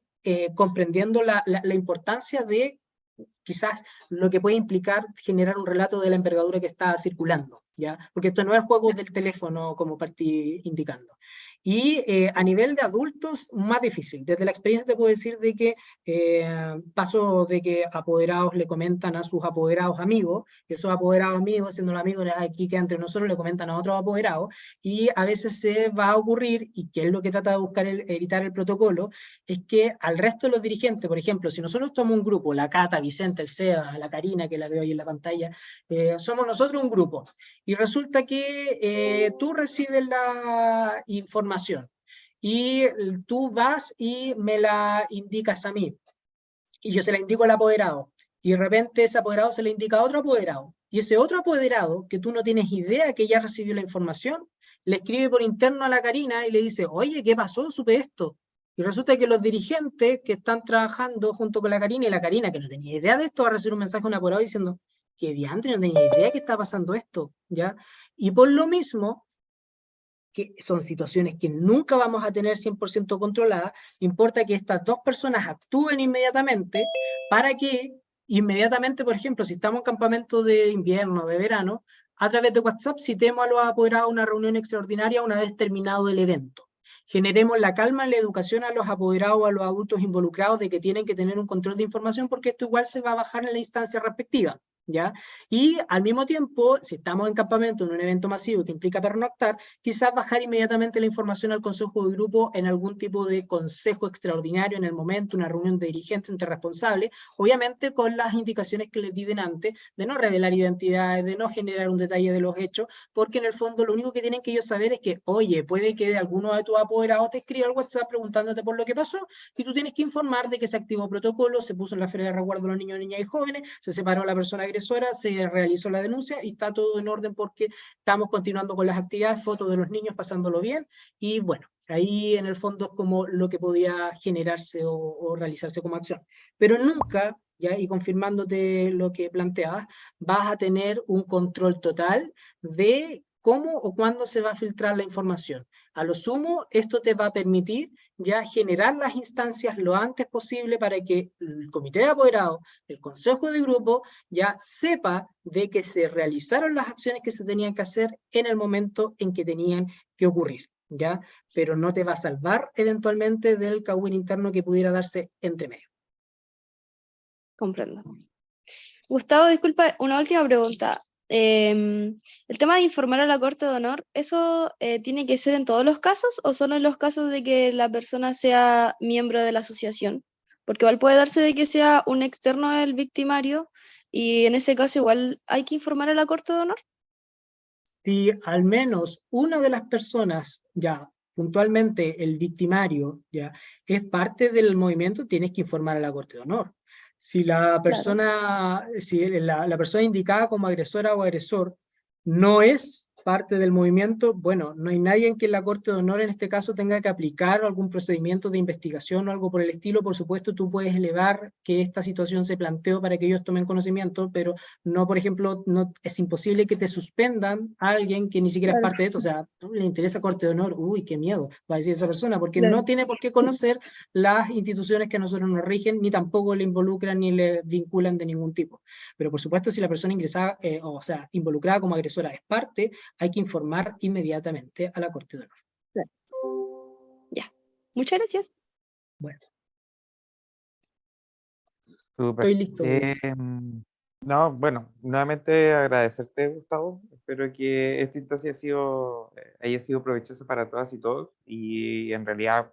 comprendiendo la importancia de quizás lo que puede implicar generar un relato de la envergadura que está circulando, ¿ya? Porque esto no es juego del teléfono, como partí indicando. Y a nivel de adultos, más difícil. Desde la experiencia te puedo decir de que pasó de que apoderados le comentan a sus apoderados amigos, esos apoderados amigos, siendo los amigos aquí que entre nosotros, le comentan a otros apoderados, y a veces se va a ocurrir, y que es lo que trata de buscar evitar el protocolo, es que al resto de los dirigentes, por ejemplo, si nosotros tomamos un grupo, la Cata, Vicente, el Seba, la Karina, que la veo ahí en la pantalla, somos nosotros un grupo, y resulta que tú recibes la información, y tú vas y me la indicas a mí, y yo se la indico al apoderado, y de repente ese apoderado se le indica a otro apoderado, y ese otro apoderado, que tú no tienes idea que ya recibió la información, le escribe por interno a la Karina y le dice, oye, ¿qué pasó? Supe esto. Y resulta que los dirigentes que están trabajando junto con la Karina, y la Karina, que no tenía idea de esto, va a recibir un mensaje a un apoderado diciendo, que diantre, no tenía idea que está pasando esto, ¿ya? Y por lo mismo, que son situaciones que nunca vamos a tener 100% controladas, importa que estas dos personas actúen inmediatamente para que inmediatamente, por ejemplo, si estamos en campamento de invierno, de verano, a través de WhatsApp citemos a los apoderados a una reunión extraordinaria una vez terminado el evento. Generemos la calma en la educación a los apoderados o a los adultos involucrados de que tienen que tener un control de información porque esto igual se va a bajar en la instancia respectiva, ¿ya? Y al mismo tiempo, si estamos en campamento, en un evento masivo que implica pernoctar, quizás bajar inmediatamente la información al consejo de grupo en algún tipo de consejo extraordinario en el momento, una reunión de dirigentes entre responsables, obviamente con las indicaciones que les di antes, de no revelar identidades, de no generar un detalle de los hechos, porque en el fondo lo único que tienen que ellos saber es que, oye, puede que alguno de tus apoderados te escriba al WhatsApp preguntándote por lo que pasó, y tú tienes que informar de que se activó protocolo, se puso en la feria de resguardo de los niños, niñas y jóvenes, se separó la persona agresora, se realizó la denuncia y está todo en orden porque estamos continuando con las actividades, fotos de los niños pasándolo bien, y bueno, ahí en el fondo es como lo que podía generarse o realizarse como acción. Pero nunca, ya, y confirmándote lo que planteabas, vas a tener un control total de cómo o cuándo se va a filtrar la información. A lo sumo, esto te va a permitir ya generar las instancias lo antes posible para que el comité de apoderados, el consejo de grupo, ya sepa de que se realizaron las acciones que se tenían que hacer en el momento en que tenían que ocurrir, ¿ya? Pero no te va a salvar eventualmente del cagüín interno que pudiera darse entre medio. Comprendo. Gustavo, disculpa, una última pregunta. El tema de informar a la Corte de Honor, ¿eso tiene que ser en todos los casos o solo en los casos de que la persona sea miembro de la asociación? Porque igual puede darse de que sea un externo el victimario y en ese caso igual hay que informar a la Corte de Honor. Si al menos una de las personas, ya puntualmente el victimario, ya es parte del movimiento, tienes que informar a la Corte de Honor. Si la persona, si la persona indicada como agresora o agresor no es parte del movimiento, bueno, no hay nadie en que la Corte de Honor en este caso tenga que aplicar algún procedimiento de investigación o algo por el estilo. Por supuesto, tú puedes elevar que esta situación se planteó para que ellos tomen conocimiento, pero no, por ejemplo, no, es imposible que te suspendan a alguien que ni siquiera es Claro. parte de esto. O sea, ¿no le interesa Corte de Honor? Uy, qué miedo, va a decir esa persona, porque Claro. no tiene por qué conocer las instituciones que a nosotros nos rigen, ni tampoco le involucran ni le vinculan de ningún tipo. Pero por supuesto, si la persona ingresada, o sea, involucrada como agresora es parte, hay que informar inmediatamente a la Corte de Honor. Ya. Muchas gracias. Bueno, Súper. estoy listo. No, bueno, nuevamente agradecerte, Gustavo. Espero que esta instancia haya sido provechosa para todas y todos. Y en realidad,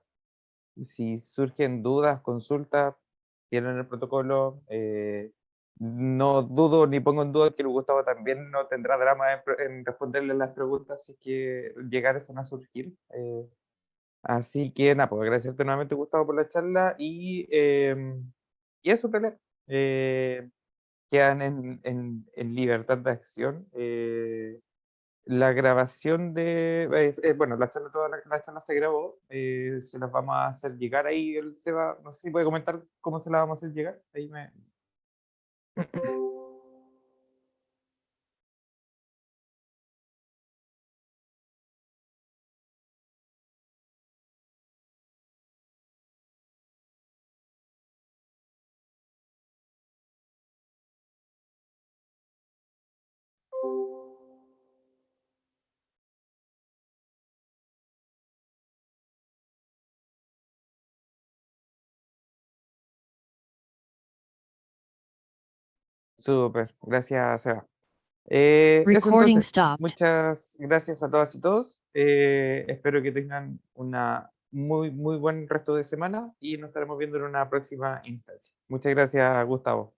si surgen dudas, consultas, tienen el protocolo. No dudo ni pongo en duda que Gustavo también no tendrá drama en responderle las preguntas si es que llegaran a surgir. Así que nada, pues agradecerte nuevamente, Gustavo, por la charla y eso, en realidad. Quedan en libertad de acción. La grabación bueno, la charla, toda la charla se grabó, se las vamos a hacer llegar ahí, no sé si puede comentar cómo se la vamos a hacer llegar, ahí me... Súper, gracias, Seba. Eso Recording entonces, stopped. muchas gracias a todas y todos. Espero que tengan una muy buen resto de semana y nos estaremos viendo en una próxima instancia. Muchas gracias, Gustavo.